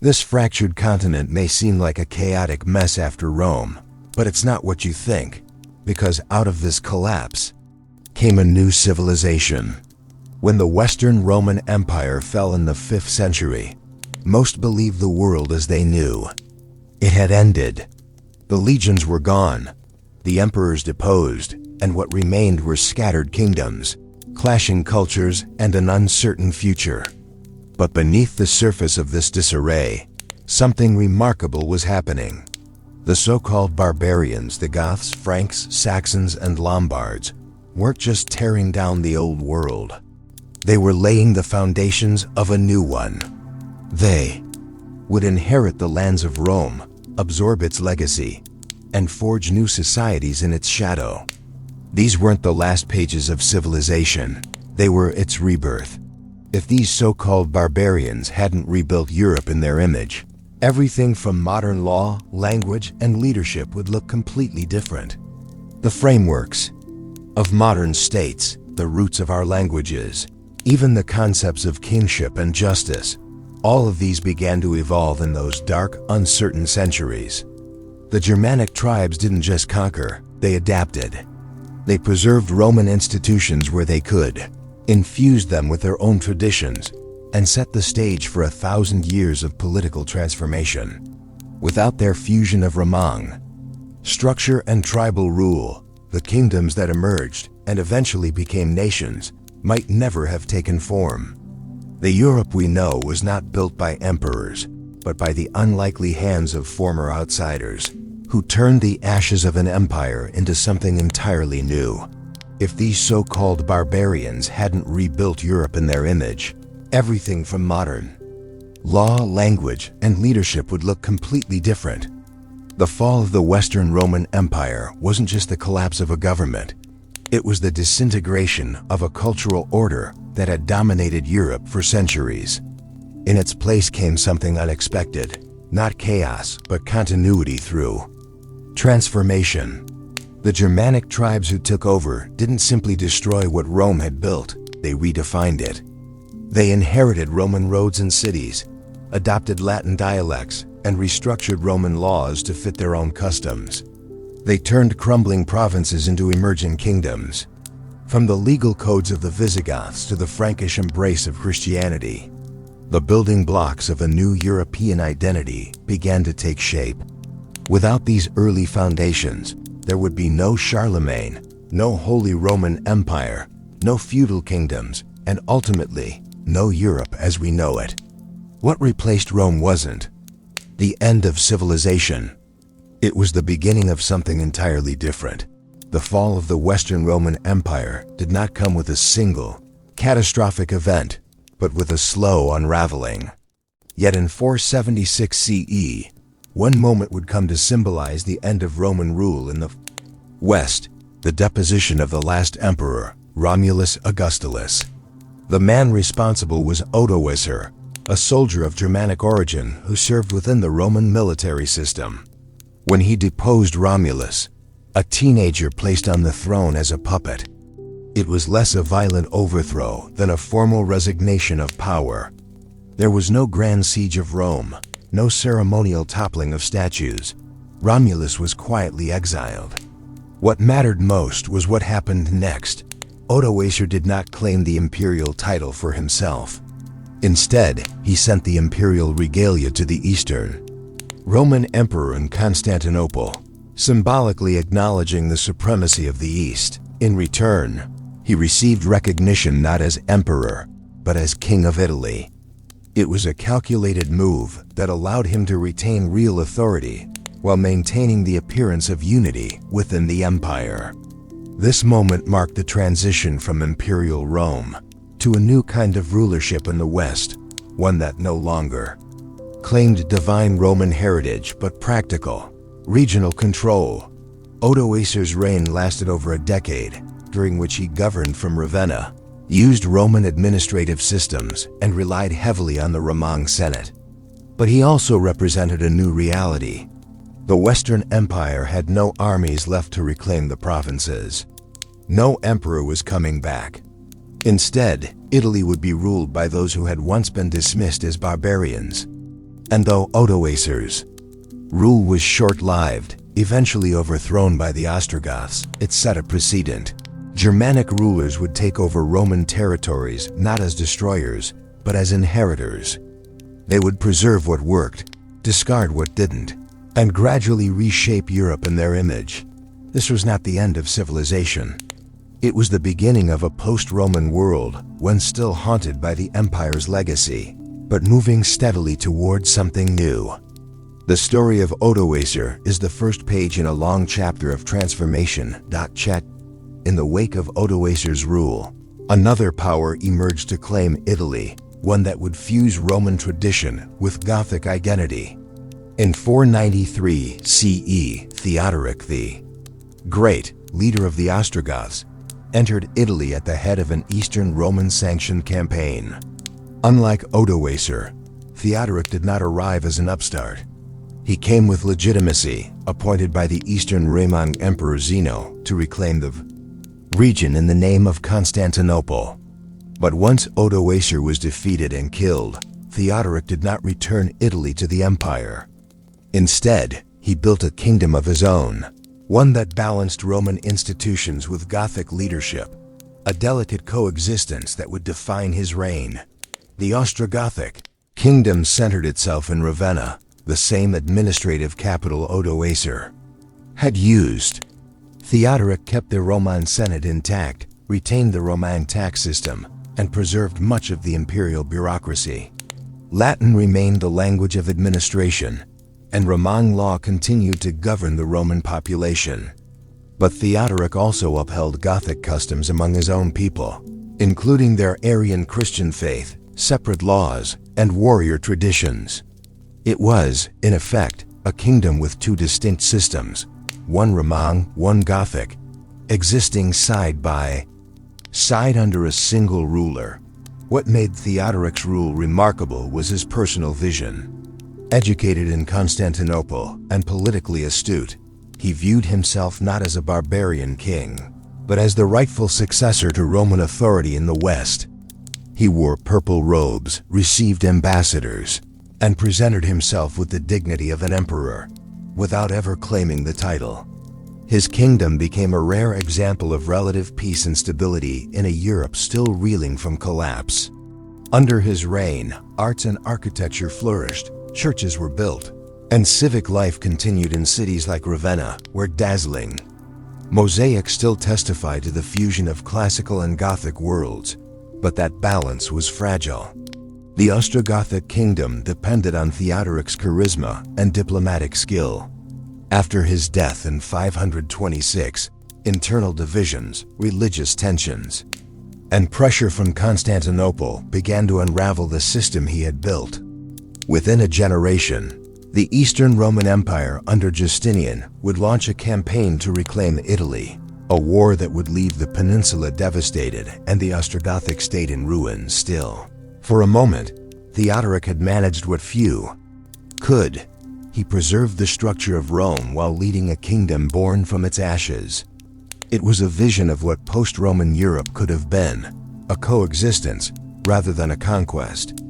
This fractured continent may seem like a chaotic mess after Rome, but it's not what you think, because out of this collapse came a new civilization. When the Western Roman Empire fell in the 5th century, most believed the world as they knew. It had ended. The legions were gone, the emperors deposed, and what remained were scattered kingdoms, clashing cultures, and an uncertain future. But beneath the surface of this disarray, something remarkable was happening. The so-called barbarians, the Goths, Franks, Saxons, and Lombards, weren't just tearing down the old world. They were laying the foundations of a new one. They would inherit the lands of Rome, absorb its legacy, and forge new societies in its shadow. These weren't the last pages of civilization, they were its rebirth. If these so-called barbarians hadn't rebuilt Europe in their image, everything from modern law, language, and leadership would look completely different. The frameworks of modern states, the roots of our languages, even the concepts of kingship and justice, all of these began to evolve in those dark, uncertain centuries. The Germanic tribes didn't just conquer, they adapted. They preserved Roman institutions where they could, infused them with their own traditions, and set the stage for 1,000 years of political transformation. Without their fusion of Roman structure and tribal rule, the kingdoms that emerged and eventually became nations might never have taken form. The Europe we know was not built by emperors, but by the unlikely hands of former outsiders, who turned the ashes of an empire into something entirely new. If these so-called barbarians hadn't rebuilt Europe in their image, everything from modern law, language, and leadership would look completely different. The fall of the Western Roman Empire wasn't just the collapse of a government. It was the disintegration of a cultural order that had dominated Europe for centuries. In its place came something unexpected, not chaos, but continuity through transformation. The Germanic tribes who took over didn't simply destroy what Rome had built, they redefined it. They inherited Roman roads and cities, adopted Latin dialects, and restructured Roman laws to fit their own customs. They turned crumbling provinces into emerging kingdoms. From the legal codes of the Visigoths to the Frankish embrace of Christianity, the building blocks of a new European identity began to take shape. Without these early foundations, there would be no Charlemagne, no Holy Roman Empire, no feudal kingdoms, and ultimately, no Europe as we know it. What replaced Rome wasn't the end of civilization. It was the beginning of something entirely different. The fall of the Western Roman Empire did not come with a single, catastrophic event, but with a slow unraveling. Yet in 476 CE, one moment would come to symbolize the end of Roman rule in the West, the deposition of the last emperor, Romulus Augustulus. The man responsible was Odoacer, a soldier of Germanic origin who served within the Roman military system. When he deposed Romulus, a teenager placed on the throne as a puppet, it was less a violent overthrow than a formal resignation of power. There was no grand siege of Rome, no ceremonial toppling of statues. Romulus was quietly exiled. What mattered most was what happened next. Odoacer did not claim the imperial title for himself. Instead, he sent the imperial regalia to the Eastern Roman Emperor in Constantinople, symbolically acknowledging the supremacy of the East. In return, he received recognition not as emperor, but as King of Italy. It was a calculated move that allowed him to retain real authority while maintaining the appearance of unity within the empire. This moment marked the transition from imperial Rome to a new kind of rulership in the West, one that no longer claimed divine Roman heritage but practical, regional control. Odoacer's reign lasted over a decade, during which he governed from Ravenna, used Roman administrative systems, and relied heavily on the Roman Senate. But he also represented a new reality. The Western Empire had no armies left to reclaim the provinces. No emperor was coming back. Instead, Italy would be ruled by those who had once been dismissed as barbarians. And though Odoacer's rule was short-lived, eventually overthrown by the Ostrogoths, it set a precedent. Germanic rulers would take over Roman territories not as destroyers, but as inheritors. They would preserve what worked, discard what didn't, and gradually reshape Europe in their image. This was not the end of civilization. It was the beginning of a post-Roman world, one still haunted by the empire's legacy, but moving steadily towards something new. The story of Odoacer is the first page in a long chapter of transformation. In the wake of Odoacer's rule, another power emerged to claim Italy, one that would fuse Roman tradition with Gothic identity. In 493 CE, Theodoric the Great, leader of the Ostrogoths, entered Italy at the head of an Eastern Roman-sanctioned campaign. Unlike Odoacer, Theodoric did not arrive as an upstart. He came with legitimacy, appointed by the Eastern Roman Emperor Zeno to reclaim the region in the name of Constantinople. But once Odoacer was defeated and killed, Theodoric did not return Italy to the empire. Instead, he built a kingdom of his own, one that balanced Roman institutions with Gothic leadership, a delicate coexistence that would define his reign. The Ostrogothic kingdom centered itself in Ravenna, the same administrative capital Odoacer had used. Theodoric kept the Roman Senate intact, retained the Roman tax system, and preserved much of the imperial bureaucracy. Latin remained the language of administration, and Roman law continued to govern the Roman population. But Theodoric also upheld Gothic customs among his own people, including their Arian Christian faith, separate laws, and warrior traditions. It was, in effect, a kingdom with two distinct systems, one Roman, one Gothic, existing side by side under a single ruler. What made Theodoric's rule remarkable was his personal vision. Educated in Constantinople and politically astute, he viewed himself not as a barbarian king, but as the rightful successor to Roman authority in the West. He wore purple robes, received ambassadors, and presented himself with the dignity of an emperor, without ever claiming the title. His kingdom became a rare example of relative peace and stability in a Europe still reeling from collapse. Under his reign, arts and architecture flourished, churches were built, and civic life continued in cities like Ravenna, where dazzling mosaics still testified to the fusion of classical and Gothic worlds, but that balance was fragile. The Ostrogothic kingdom depended on Theodoric's charisma and diplomatic skill. After his death in 526, internal divisions, religious tensions, and pressure from Constantinople began to unravel the system he had built. Within a generation, the Eastern Roman Empire under Justinian would launch a campaign to reclaim Italy, a war that would leave the peninsula devastated and the Ostrogothic state in ruins still. For a moment, Theodoric had managed what few could. He preserved the structure of Rome while leading a kingdom born from its ashes. It was a vision of what post-Roman Europe could have been, a coexistence rather than a conquest.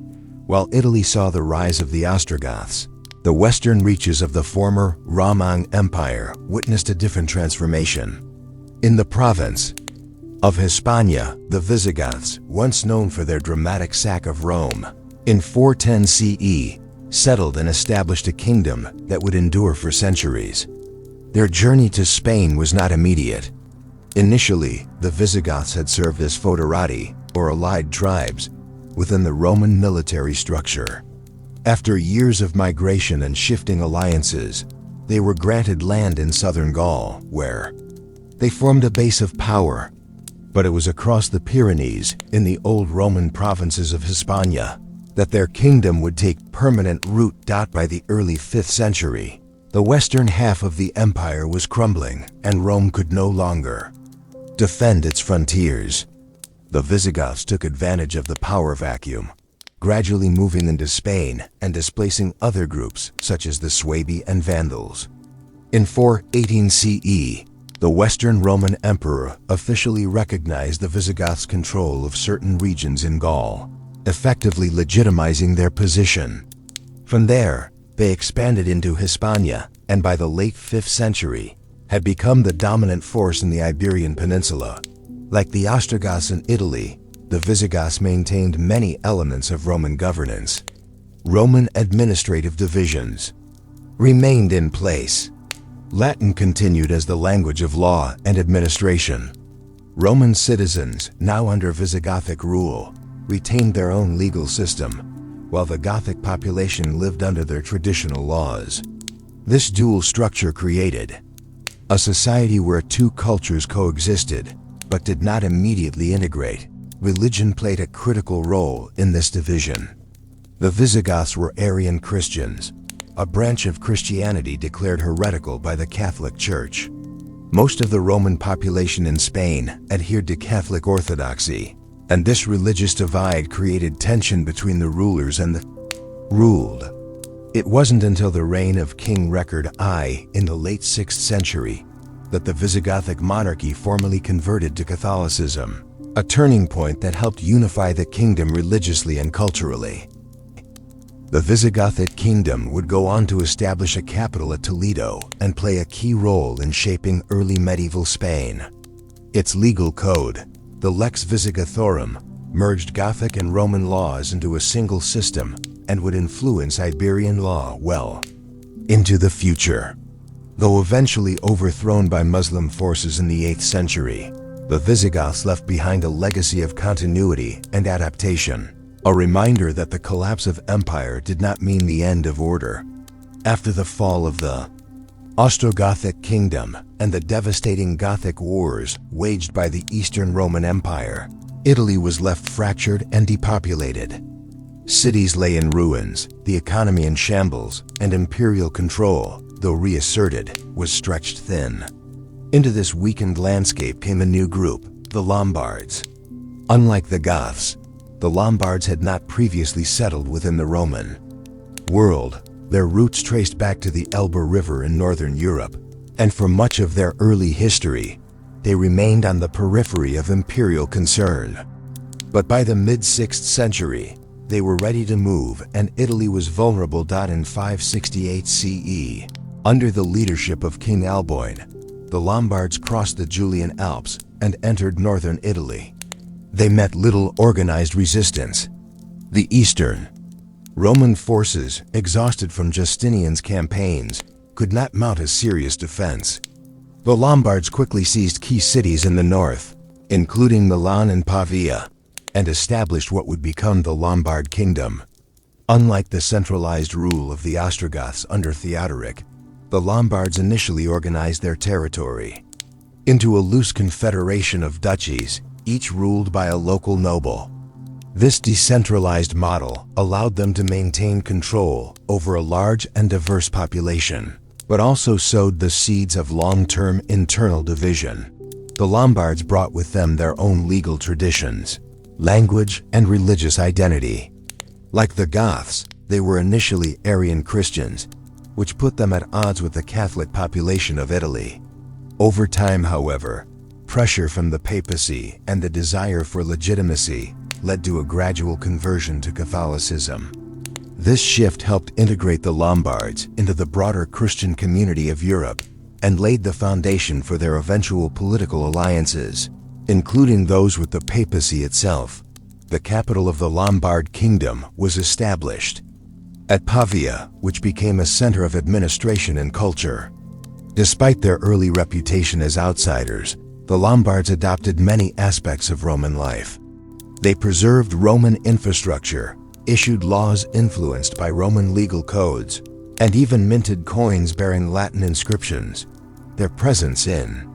While Italy saw the rise of the Ostrogoths, the western reaches of the former Roman Empire witnessed a different transformation. In the province of Hispania, the Visigoths, once known for their dramatic sack of Rome, in 410 CE, settled and established a kingdom that would endure for centuries. Their journey to Spain was not immediate. Initially, the Visigoths had served as foederati, or allied tribes, within the Roman military structure. After years of migration and shifting alliances, they were granted land in southern Gaul, where they formed a base of power. But it was across the Pyrenees, in the old Roman provinces of Hispania, that their kingdom would take permanent root. By the early 5th century, the western half of the empire was crumbling, and Rome could no longer defend its frontiers. The Visigoths took advantage of the power vacuum, gradually moving into Spain and displacing other groups such as the Suebi and Vandals. In 418 CE, the Western Roman Emperor officially recognized the Visigoths' control of certain regions in Gaul, effectively legitimizing their position. From there, they expanded into Hispania, and by the late 5th century, had become the dominant force in the Iberian Peninsula. Like the Ostrogoths in Italy, the Visigoths maintained many elements of Roman governance. Roman administrative divisions remained in place. Latin continued as the language of law and administration. Roman citizens, now under Visigothic rule, retained their own legal system, while the Gothic population lived under their traditional laws. This dual structure created a society where two cultures coexisted, but did not immediately integrate. Religion played a critical role in this division. The Visigoths were Arian Christians, a branch of Christianity declared heretical by the Catholic Church. Most of the Roman population in Spain adhered to Catholic Orthodoxy, and this religious divide created tension between the rulers and the ruled. It wasn't until the reign of King Record I in the late 6th century that the Visigothic monarchy formally converted to Catholicism, a turning point that helped unify the kingdom religiously and culturally. The Visigothic kingdom would go on to establish a capital at Toledo and play a key role in shaping early medieval Spain. Its legal code, the Lex Visigothorum, merged Gothic and Roman laws into a single system and would influence Iberian law well into the future. Though eventually overthrown by Muslim forces in the 8th century, the Visigoths left behind a legacy of continuity and adaptation, a reminder that the collapse of empire did not mean the end of order. After the fall of the Ostrogothic kingdom and the devastating Gothic wars waged by the Eastern Roman Empire, Italy was left fractured and depopulated. Cities lay in ruins, the economy in shambles, and imperial control, though reasserted, was stretched thin. Into this weakened landscape came a new group, the Lombards. Unlike the Goths, the Lombards had not previously settled within the Roman world. Their roots traced back to the Elbe River in northern Europe, and for much of their early history, they remained on the periphery of imperial concern. But by the mid-6th century, they were ready to move, and Italy was vulnerable. In 568 CE, under the leadership of King Alboin, the Lombards crossed the Julian Alps and entered northern Italy. They met little organized resistance. The Eastern Roman forces, exhausted from Justinian's campaigns, could not mount a serious defense. The Lombards quickly seized key cities in the north, including Milan and Pavia, and established what would become the Lombard Kingdom. Unlike the centralized rule of the Ostrogoths under Theodoric, the Lombards initially organized their territory into a loose confederation of duchies, each ruled by a local noble. This decentralized model allowed them to maintain control over a large and diverse population, but also sowed the seeds of long-term internal division. The Lombards brought with them their own legal traditions, language, and religious identity. Like the Goths, they were initially Arian Christians, which put them at odds with the Catholic population of Italy. Over time, however, pressure from the papacy and the desire for legitimacy led to a gradual conversion to Catholicism. This shift helped integrate the Lombards into the broader Christian community of Europe and laid the foundation for their eventual political alliances, including those with the papacy itself. The capital of the Lombard Kingdom was established at Pavia, which became a center of administration and culture. Despite their early reputation as outsiders, the Lombards adopted many aspects of Roman life. They preserved Roman infrastructure, issued laws influenced by Roman legal codes, and even minted coins bearing Latin inscriptions. Their presence in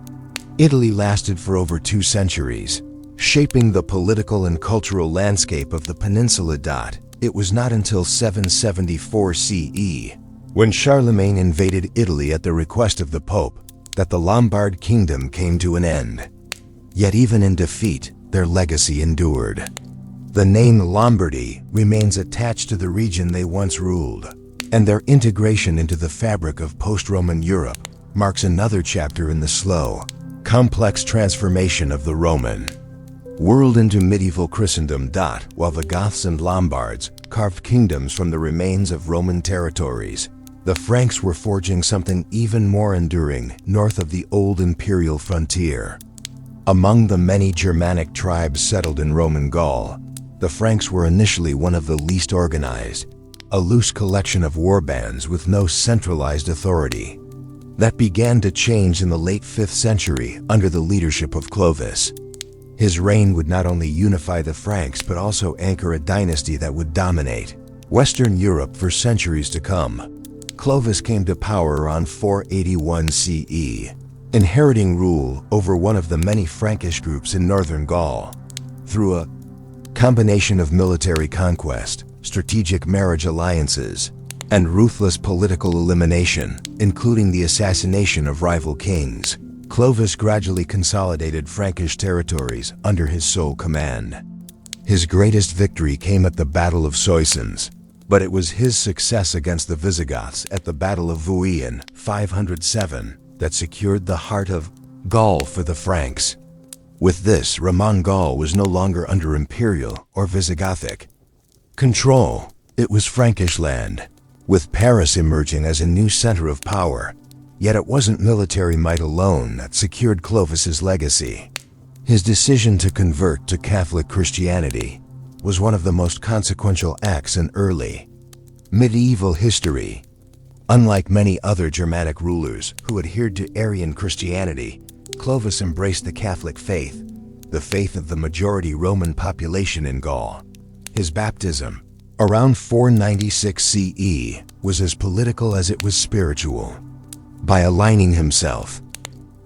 Italy lasted for over 2 centuries, shaping the political and cultural landscape of the peninsula. It was not until 774 CE, when Charlemagne invaded Italy at the request of the Pope, that the Lombard kingdom came to an end. Yet even in defeat, their legacy endured. The name Lombardy remains attached to the region they once ruled, and their integration into the fabric of post-Roman Europe marks another chapter in the slow, complex transformation of the Roman world into medieval Christendom. While the Goths and Lombards carved kingdoms from the remains of Roman territories, the Franks were forging something even more enduring north of the old imperial frontier. Among the many Germanic tribes settled in Roman Gaul, the Franks were initially one of the least organized, a loose collection of warbands with no centralized authority. That began to change in the late 5th century under the leadership of Clovis. His reign would not only unify the Franks but also anchor a dynasty that would dominate Western Europe for centuries to come. Clovis came to power around 481 CE, inheriting rule over one of the many Frankish groups in northern Gaul. Through a combination of military conquest, strategic marriage alliances, and ruthless political elimination, including the assassination of rival kings, Clovis gradually consolidated Frankish territories under his sole command. His greatest victory came at the Battle of Soissons, but it was his success against the Visigoths at the Battle of Vouille in 507 that secured the heart of Gaul for the Franks. With this, Roman Gaul was no longer under imperial or Visigothic control. It was Frankish land, with Paris emerging as a new center of power. Yet it wasn't military might alone that secured Clovis's legacy. His decision to convert to Catholic Christianity was one of the most consequential acts in early medieval history. Unlike many other Germanic rulers who adhered to Arian Christianity, Clovis embraced the Catholic faith, the faith of the majority Roman population in Gaul. His baptism, around 496 CE, was as political as it was spiritual. By aligning himself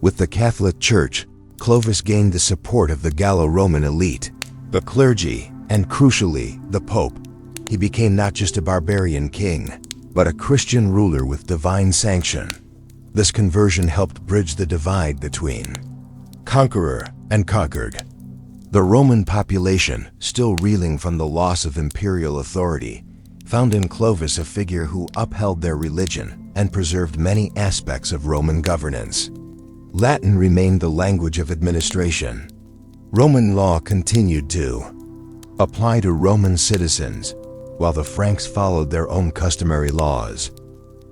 with the Catholic Church, Clovis gained the support of the Gallo-Roman elite, the clergy, and crucially, the Pope. He became not just a barbarian king, but a Christian ruler with divine sanction. This conversion helped bridge the divide between conqueror and conquered. The Roman population, still reeling from the loss of imperial authority, found in Clovis a figure who upheld their religion and preserved many aspects of Roman governance. Latin remained the language of administration. Roman law continued to apply to Roman citizens, while the Franks followed their own customary laws.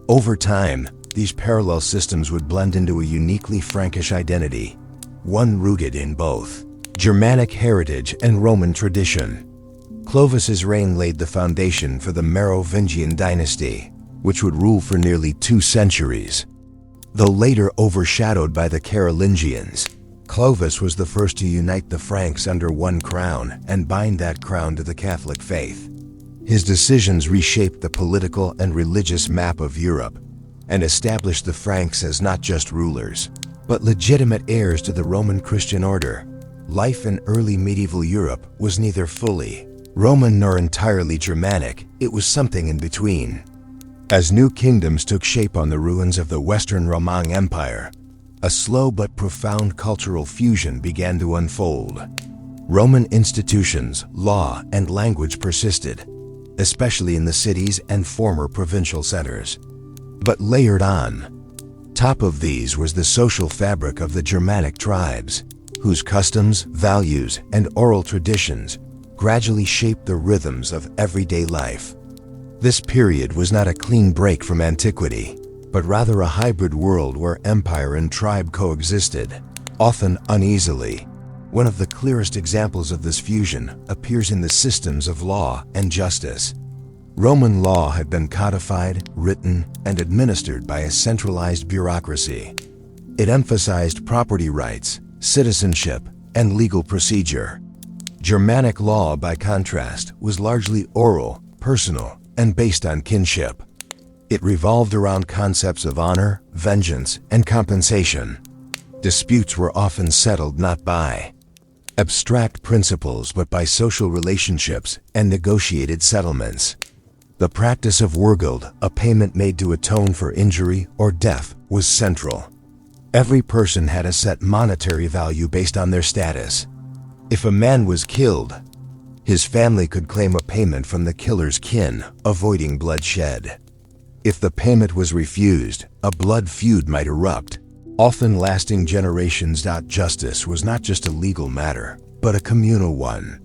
Over time, these parallel systems would blend into a uniquely Frankish identity, one rooted in both Germanic heritage and Roman tradition. Clovis's reign laid the foundation for the Merovingian dynasty, which would rule for nearly 2 centuries. Though later overshadowed by the Carolingians, Clovis was the first to unite the Franks under one crown and bind that crown to the Catholic faith. His decisions reshaped the political and religious map of Europe and established the Franks as not just rulers, but legitimate heirs to the Roman Christian order. Life in early medieval Europe was neither fully Roman nor entirely Germanic. It was something in between. As new kingdoms took shape on the ruins of the Western Roman Empire, a slow but profound cultural fusion began to unfold. Roman institutions, law, and language persisted, especially in the cities and former provincial centers. But layered on top of these was the social fabric of the Germanic tribes, whose customs, values, and oral traditions gradually shaped the rhythms of everyday life. This period was not a clean break from antiquity, but rather a hybrid world where empire and tribe coexisted, often uneasily. One of the clearest examples of this fusion appears in the systems of law and justice. Roman law had been codified, written, and administered by a centralized bureaucracy. It emphasized property rights, citizenship, and legal procedure. Germanic law, by contrast, was largely oral, personal, and based on kinship. It revolved around concepts of honor, vengeance, and compensation. Disputes were often settled not by abstract principles but by social relationships and negotiated settlements. The practice of wergild, a payment made to atone for injury or death, was central. Every person had a set monetary value based on their status. If a man was killed, his family could claim a payment from the killer's kin, avoiding bloodshed. If the payment was refused, a blood feud might erupt, often lasting generations. Justice was not just a legal matter, but a communal one.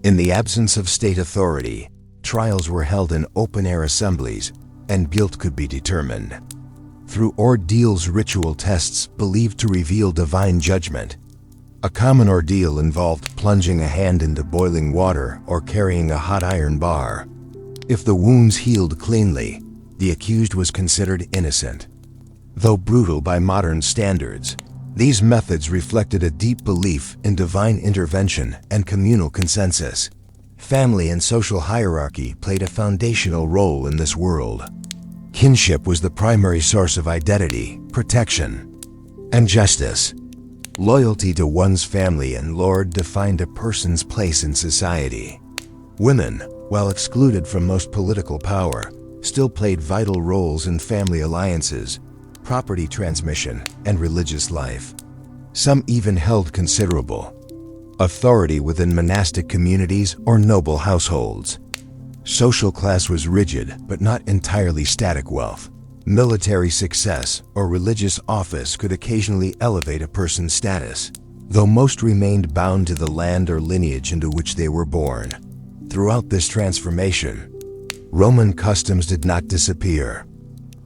In the absence of state authority, Trials were held in open-air assemblies, and guilt could be determined through ordeals, ritual tests believed to reveal divine judgment. A common ordeal involved plunging a hand into boiling water or carrying a hot iron bar. If the wounds healed cleanly, the accused was considered innocent. Though brutal by modern standards, these methods reflected a deep belief in divine intervention and communal consensus. Family and social hierarchy played a foundational role in this world. Kinship was the primary source of identity, protection, and justice. Loyalty to one's family and lord defined a person's place in society. Women, while excluded from most political power, still played vital roles in family alliances, property transmission, and religious life. Some even held considerable authority within monastic communities or noble households. Social class was rigid but not entirely static. Wealth, military success, or religious office could occasionally elevate a person's status, though most remained bound to the land or lineage into which they were born. Throughout this transformation, Roman customs did not disappear.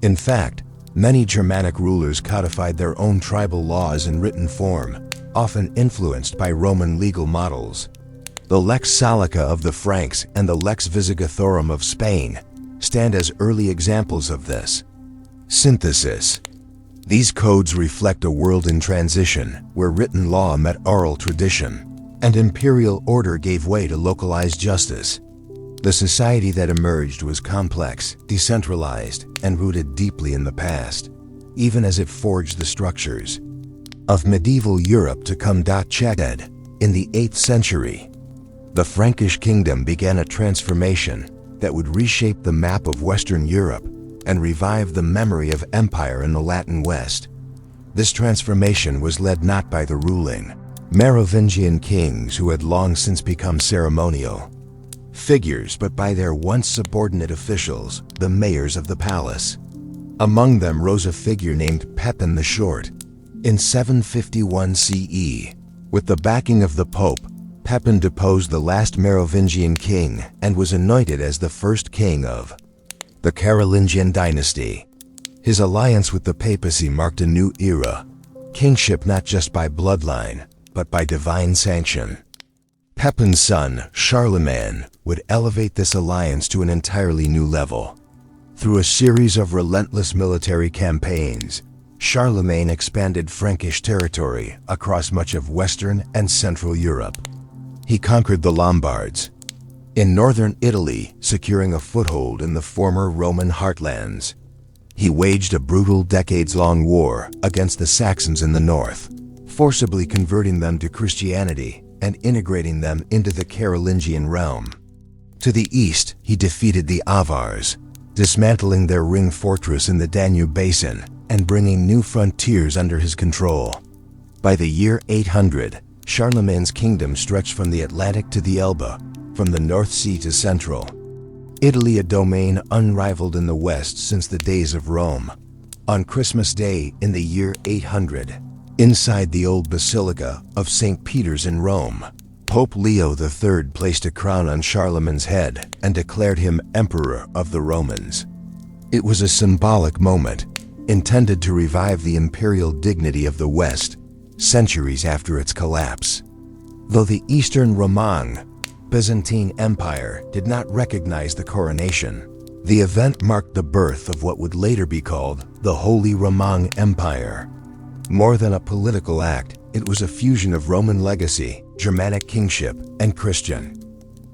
In fact, many Germanic rulers codified their own tribal laws in written form, often influenced by Roman legal models. The Lex Salica of the Franks and the Lex Visigothorum of Spain stand as early examples of this. Synthesis. These codes reflect a world in transition where written law met oral tradition, and imperial order gave way to localized justice. The society that emerged was complex, decentralized, and rooted deeply in the past, even as it forged the structures of medieval Europe to come. Checked. In the 8th century, the Frankish kingdom began a transformation that would reshape the map of Western Europe and revive the memory of empire in the Latin West. This transformation was led not by the ruling Merovingian kings who had long since become ceremonial figures, but by their once subordinate officials, the mayors of the palace. Among them rose a figure named Pepin the Short. In 751 CE, with the backing of the Pope, Pepin deposed the last Merovingian king and was anointed as the first king of the Carolingian dynasty. His alliance with the papacy marked a new era, kingship not just by bloodline, but by divine sanction. Pepin's son, Charlemagne, would elevate this alliance to an entirely new level. Through a series of relentless military campaigns, Charlemagne expanded Frankish territory across much of Western and Central Europe. He conquered the Lombards in northern Italy, securing a foothold in the former Roman heartlands. He waged a brutal decades-long war against the Saxons in the north, forcibly converting them to Christianity and integrating them into the Carolingian realm. To the east, he defeated the Avars, dismantling their ring fortress in the Danube basin and bringing new frontiers under his control. By the year 800, Charlemagne's kingdom stretched from the Atlantic to the Elbe, from the North Sea to Central Italy, a domain unrivaled in the West since the days of Rome. On Christmas Day in the year 800, inside the old Basilica of St. Peter's in Rome, Pope Leo III placed a crown on Charlemagne's head and declared him Emperor of the Romans. It was a symbolic moment, intended to revive the imperial dignity of the West, centuries after its collapse. Though the Eastern Roman Byzantine Empire did not recognize the coronation, the event marked the birth of what would later be called the Holy Roman Empire. More than a political act, it was a fusion of Roman legacy, Germanic kingship, and Christian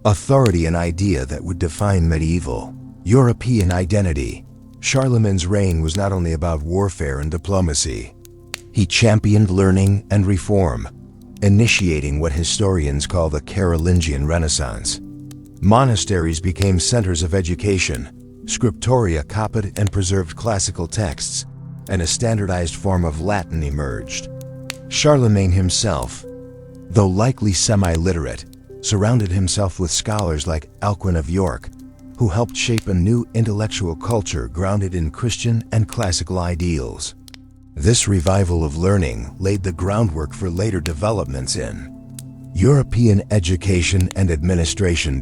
authority, an idea that would define medieval European identity. Charlemagne's reign was not only about warfare and diplomacy. He championed learning and reform, initiating what historians call the Carolingian Renaissance. Monasteries became centers of education, scriptoria copied and preserved classical texts, and a standardized form of Latin emerged. Charlemagne himself, though likely semi-literate, surrounded himself with scholars like Alcuin of York, who helped shape a new intellectual culture grounded in Christian and classical ideals. This revival of learning laid the groundwork for later developments in European education and administration.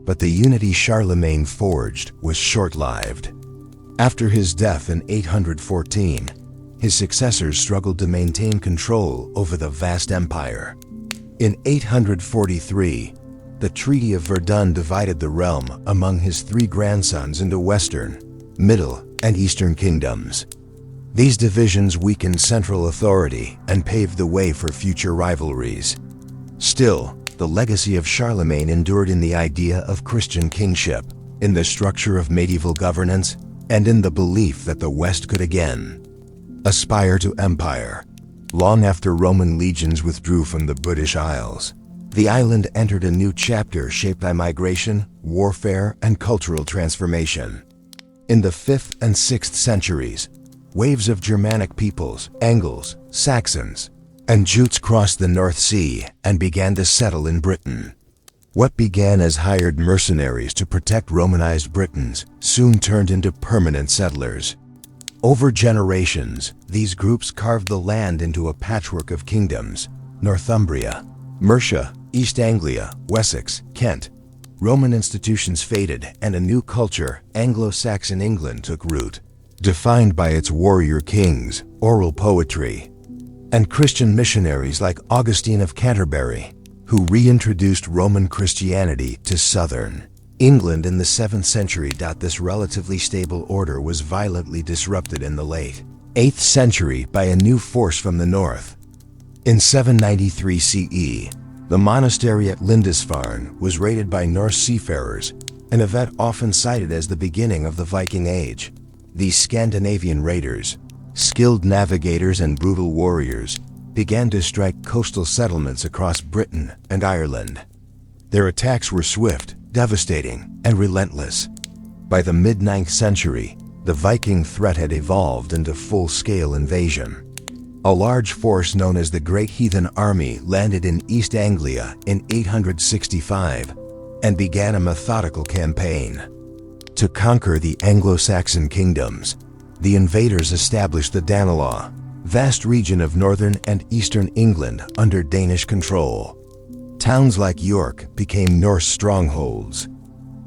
But the unity Charlemagne forged was short-lived. After his death in 814, his successors struggled to maintain control over the vast empire. In 843, the Treaty of Verdun divided the realm among his three grandsons into Western, Middle, and Eastern kingdoms. These divisions weakened central authority and paved the way for future rivalries. Still, the legacy of Charlemagne endured in the idea of Christian kingship, in the structure of medieval governance, and in the belief that the West could again aspire to empire. Long after Roman legions withdrew from the British Isles, the island entered a new chapter shaped by migration, warfare, and cultural transformation. In the 5th and 6th centuries, waves of Germanic peoples, Angles, Saxons, and Jutes crossed the North Sea and began to settle in Britain. What began as hired mercenaries to protect Romanized Britons soon turned into permanent settlers. Over generations, these groups carved the land into a patchwork of kingdoms: Northumbria, Mercia, East Anglia, Wessex, Kent. Roman institutions faded and a new culture, Anglo-Saxon England, took root, defined by its warrior kings, oral poetry, and Christian missionaries like Augustine of Canterbury, who reintroduced Roman Christianity to southern England in the 7th century. This relatively stable order was violently disrupted in the late 8th century by a new force from the north. In 793 CE, the monastery at Lindisfarne was raided by Norse seafarers, an event often cited as the beginning of the Viking Age. These Scandinavian raiders, skilled navigators and brutal warriors, began to strike coastal settlements across Britain and Ireland. Their attacks were swift, devastating, and relentless. By the mid-9th century, the Viking threat had evolved into full-scale invasion. A large force known as the Great Heathen Army landed in East Anglia in 865 and began a methodical campaign to conquer the Anglo-Saxon kingdoms. The invaders established the Danelaw, vast region of northern and eastern England under Danish control. Towns like York became Norse strongholds.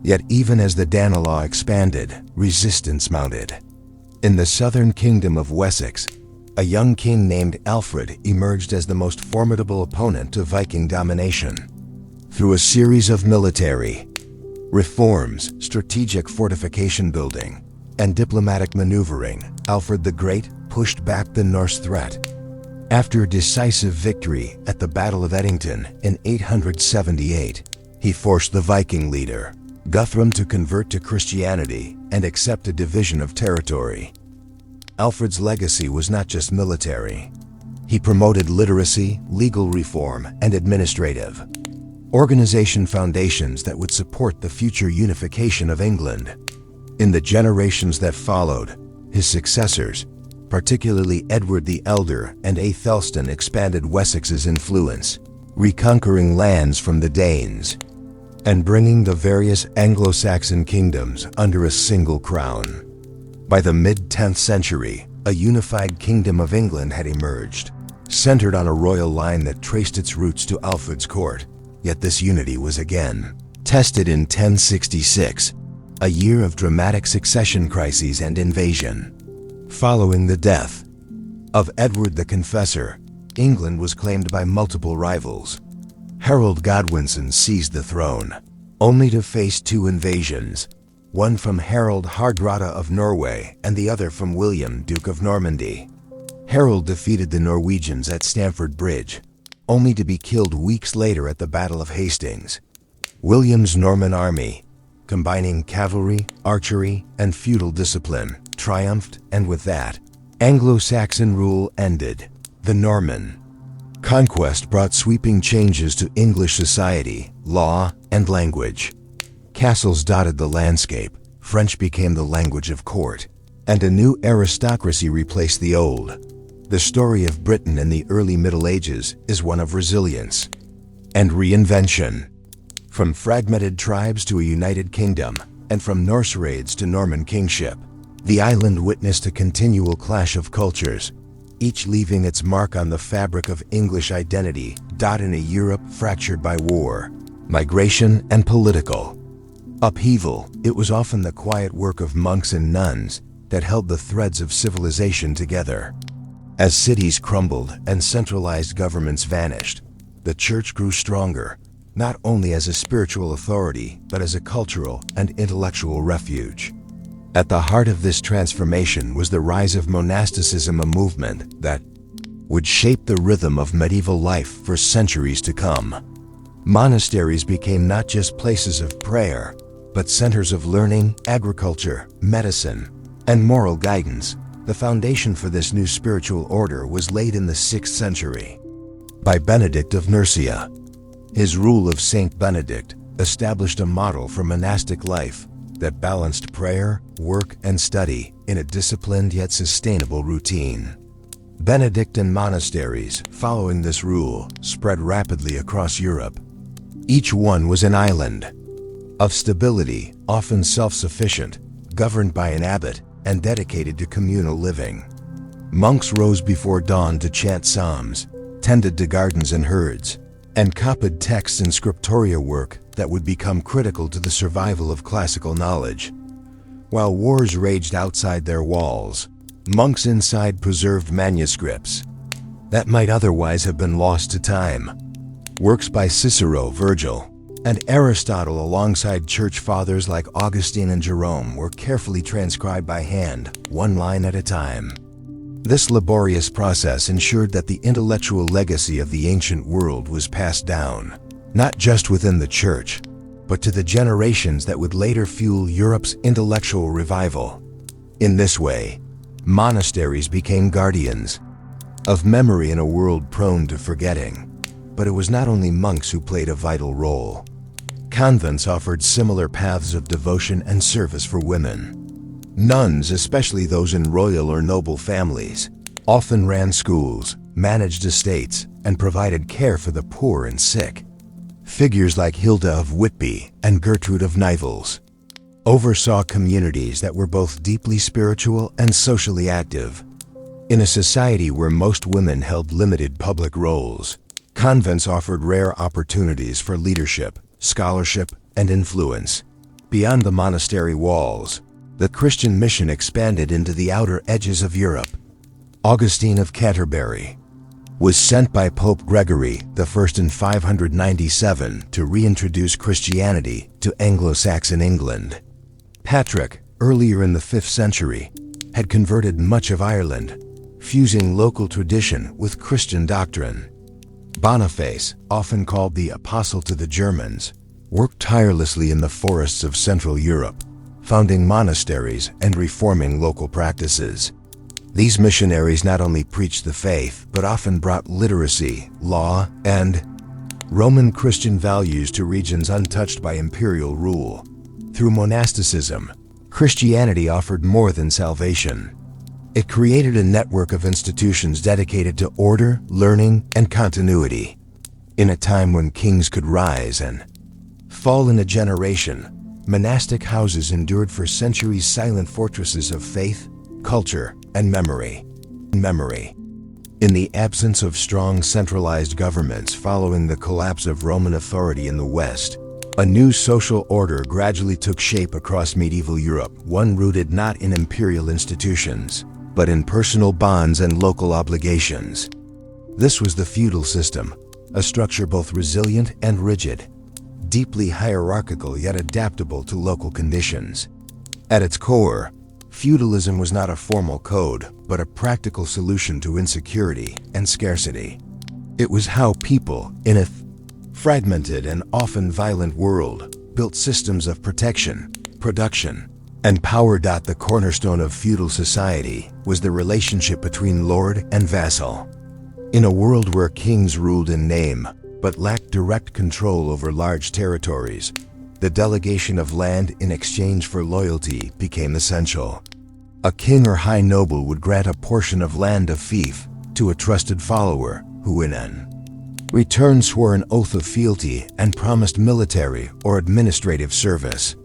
Yet even as the Danelaw expanded, resistance mounted. In the southern kingdom of Wessex, a young king named Alfred emerged as the most formidable opponent to Viking domination. Through a series of military reforms, strategic fortification building, and diplomatic maneuvering, Alfred the Great pushed back the Norse threat. After a decisive victory at the Battle of Edington in 878, he forced the Viking leader, Guthrum, to convert to Christianity and accept a division of territory. Alfred's legacy was not just military. He promoted literacy, legal reform, and administrative organization foundations that would support the future unification of England. In the generations that followed, his successors, particularly Edward the Elder and Aethelstan, expanded Wessex's influence, reconquering lands from the Danes and bringing the various Anglo-Saxon kingdoms under a single crown. By the mid-10th century, a unified kingdom of England had emerged, centered on a royal line that traced its roots to Alfred's court. Yet this unity was again tested in 1066, a year of dramatic succession crises and invasion. Following the death of Edward the Confessor, England was claimed by multiple rivals. Harold Godwinson seized the throne, only to face two invasions, one from Harald Hardrada of Norway and the other from William, Duke of Normandy. Harold defeated the Norwegians at Stamford Bridge, only to be killed weeks later at the Battle of Hastings. William's Norman army, combining cavalry, archery, and feudal discipline, triumphed, and with that, Anglo-Saxon rule ended. The Norman conquest brought sweeping changes to English society, law, and language. Castles dotted the landscape, French became the language of court, and a new aristocracy replaced the old. The story of Britain in the early Middle Ages is one of resilience and reinvention. From fragmented tribes to a united kingdom, and from Norse raids to Norman kingship, the island witnessed a continual clash of cultures, each leaving its mark on the fabric of English identity, in a Europe fractured by war, migration, and political upheaval. It was often the quiet work of monks and nuns that held the threads of civilization together. As cities crumbled and centralized governments vanished, the church grew stronger, not only as a spiritual authority, but as a cultural and intellectual refuge. At the heart of this transformation was the rise of monasticism, a movement that would shape the rhythm of medieval life for centuries to come. Monasteries became not just places of prayer, but centers of learning, agriculture, medicine, and moral guidance. The foundation for this new spiritual order was laid in the 6th century by Benedict of Nursia. His rule of Saint Benedict established a model for monastic life that balanced prayer, work, and study in a disciplined yet sustainable routine. Benedictine monasteries, following this rule, spread rapidly across Europe. Each one was an island of stability, often self-sufficient, governed by an abbot, and dedicated to communal living. Monks rose before dawn to chant psalms, tended to gardens and herds, and copied texts and scriptoria work that would become critical to the survival of classical knowledge. While wars raged outside their walls, monks inside preserved manuscripts that might otherwise have been lost to time. Works by Cicero, Virgil, and Aristotle alongside church fathers like Augustine and Jerome were carefully transcribed by hand, one line at a time. This laborious process ensured that the intellectual legacy of the ancient world was passed down, not just within the church, but to the generations that would later fuel Europe's intellectual revival. In this way, monasteries became guardians of memory in a world prone to forgetting. But it was not only monks who played a vital role. Convents offered similar paths of devotion and service for women. Nuns, especially those in royal or noble families, often ran schools, managed estates, and provided care for the poor and sick. Figures like Hilda of Whitby and Gertrude of Nivelles oversaw communities that were both deeply spiritual and socially active. In a society where most women held limited public roles, convents offered rare opportunities for leadership, scholarship, and influence. Beyond the monastery walls, the Christian mission expanded into the outer edges of Europe. Augustine of Canterbury was sent by Pope Gregory I in 597 to reintroduce Christianity to Anglo-Saxon England. Patrick, earlier in the 5th century, had converted much of Ireland, fusing local tradition with Christian doctrine. Boniface, often called the Apostle to the Germans, worked tirelessly in the forests of Central Europe, founding monasteries and reforming local practices. These missionaries not only preached the faith, but often brought literacy, law, and Roman Christian values to regions untouched by imperial rule. Through monasticism, Christianity offered more than salvation. It created a network of institutions dedicated to order, learning, and continuity. In a time when kings could rise and fall in a generation, monastic houses endured for centuries, silent fortresses of faith, culture, and memory. In the absence of strong centralized governments following the collapse of Roman authority in the West, a new social order gradually took shape across medieval Europe, one rooted not in imperial institutions, but in personal bonds and local obligations. This was the feudal system, a structure both resilient and rigid, deeply hierarchical yet adaptable to local conditions. At its core, feudalism was not a formal code, but a practical solution to insecurity and scarcity. It was how people, in a fragmented and often violent world, built systems of protection, production, and power. The cornerstone of feudal society was the relationship between lord and vassal. In a world where kings ruled in name, but lacked direct control over large territories, the delegation of land in exchange for loyalty became essential. A king or high noble would grant a portion of land of fief to a trusted follower who in return swore an oath of fealty and promised military or administrative service.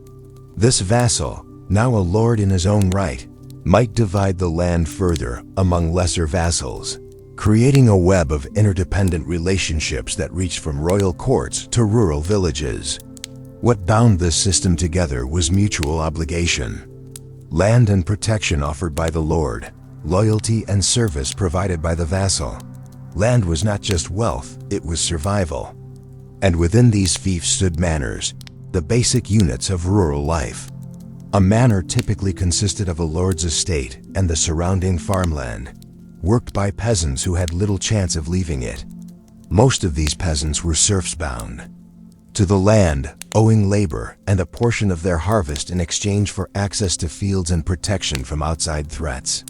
This vassal, now a lord in his own right, might divide the land further among lesser vassals, creating a web of interdependent relationships that reached from royal courts to rural villages. What bound this system together was mutual obligation. Land and protection offered by the lord, loyalty and service provided by the vassal. Land was not just wealth, it was survival. And within these fiefs stood manors, the basic units of rural life. A manor typically consisted of a lord's estate and the surrounding farmland, worked by peasants who had little chance of leaving it. Most of these peasants were serfs-bound to the land, owing labor and a portion of their harvest in exchange for access to fields and protection from outside threats.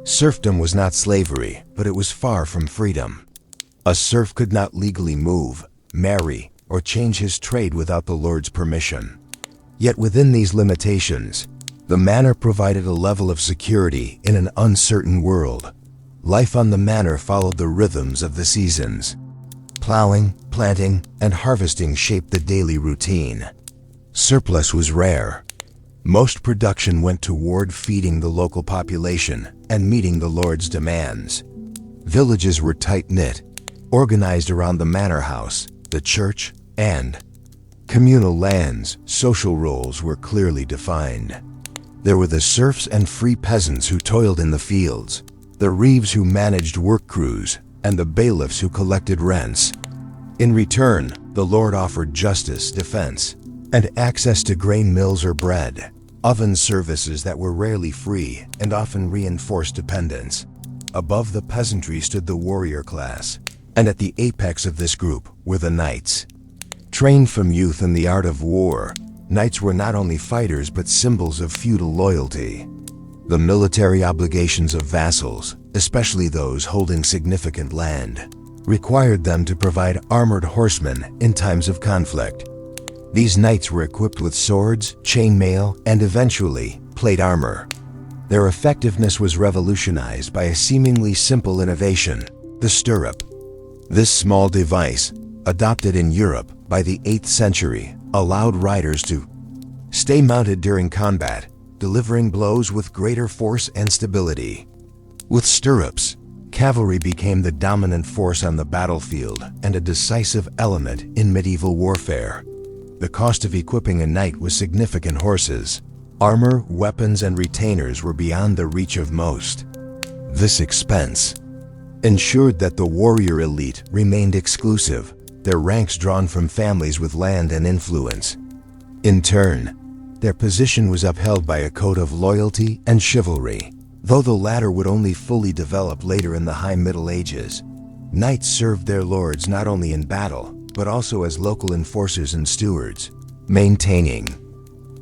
Serfdom was not slavery, but it was far from freedom. A serf could not legally move, marry, or change his trade without the lord's permission. Yet within these limitations, the manor provided a level of security in an uncertain world. Life on the manor followed the rhythms of the seasons. Plowing, planting, and harvesting shaped the daily routine. Surplus was rare. Most production went toward feeding the local population and meeting the lord's demands. Villages were tight-knit, organized around the manor house, the church, and communal lands. Social roles were clearly defined. There were the serfs and free peasants who toiled in the fields, the reeves who managed work crews, and the bailiffs who collected rents. In return, the lord offered justice, defense, and access to grain mills or bread, oven services that were rarely free and often reinforced dependence. Above the peasantry stood the warrior class, and at the apex of this group were the knights. Trained from youth in the art of war, knights were not only fighters but symbols of feudal loyalty. The military obligations of vassals, especially those holding significant land, required them to provide armored horsemen in times of conflict. These knights were equipped with swords, chainmail, and eventually, plate armor. Their effectiveness was revolutionized by a seemingly simple innovation, the stirrup. This small device, adopted in Europe by the 8th century, allowed riders to stay mounted during combat, delivering blows with greater force and stability. With stirrups, cavalry became the dominant force on the battlefield and a decisive element in medieval warfare. The cost of equipping a knight was significant. Horses, armor, weapons, and retainers were beyond the reach of most. This expense ensured that the warrior elite remained exclusive, their ranks drawn from families with land and influence. In turn, their position was upheld by a code of loyalty and chivalry, though the latter would only fully develop later in the High Middle Ages. Knights served their lords not only in battle, but also as local enforcers and stewards, maintaining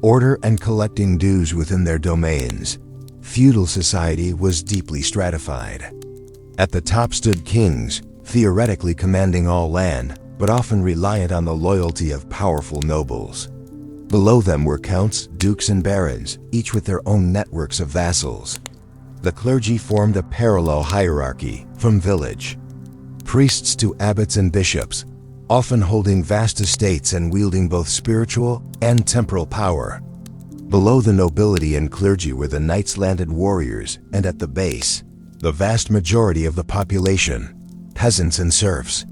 order and collecting dues within their domains. Feudal society was deeply stratified. At the top stood kings, theoretically commanding all land, but often reliant on the loyalty of powerful nobles. Below them were counts, dukes, and barons, each with their own networks of vassals. The clergy formed a parallel hierarchy, from village priests to abbots and bishops, often holding vast estates and wielding both spiritual and temporal power. Below the nobility and clergy were the knights-landed warriors, and at the base, the vast majority of the population, peasants and serfs.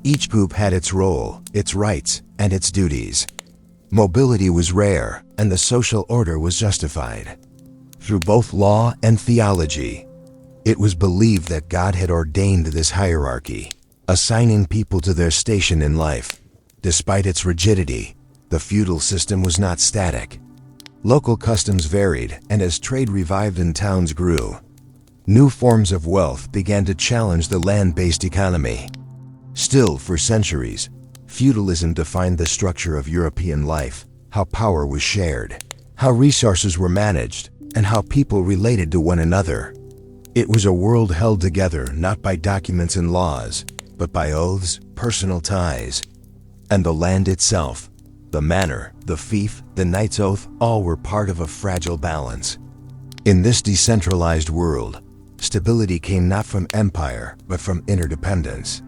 Each group had its role, its rights, and its duties. Mobility was rare, and the social order was justified through both law and theology. It was believed that God had ordained this hierarchy, assigning people to their station in life. Despite its rigidity, the feudal system was not static. Local customs varied, and as trade revived and towns grew, new forms of wealth began to challenge the land-based economy. Still, for centuries, feudalism defined the structure of European life, how power was shared, how resources were managed, and how people related to one another. It was a world held together not by documents and laws, but by oaths, personal ties, and the land itself. The manor, the fief, the knight's oath, all were part of a fragile balance. In this decentralized world, stability came not from empire, but from interdependence.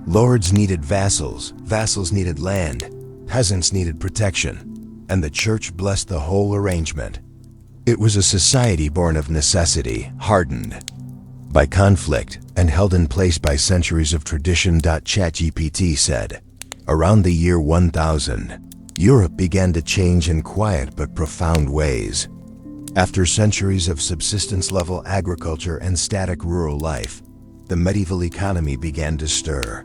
Lords needed vassals, vassals needed land, peasants needed protection, and the church blessed the whole arrangement. It was a society born of necessity, hardened by conflict, and held in place by centuries of tradition. ChatGPT said, around the year 1000, Europe began to change in quiet but profound ways. After centuries of subsistence-level agriculture and static rural life, the medieval economy began to stir.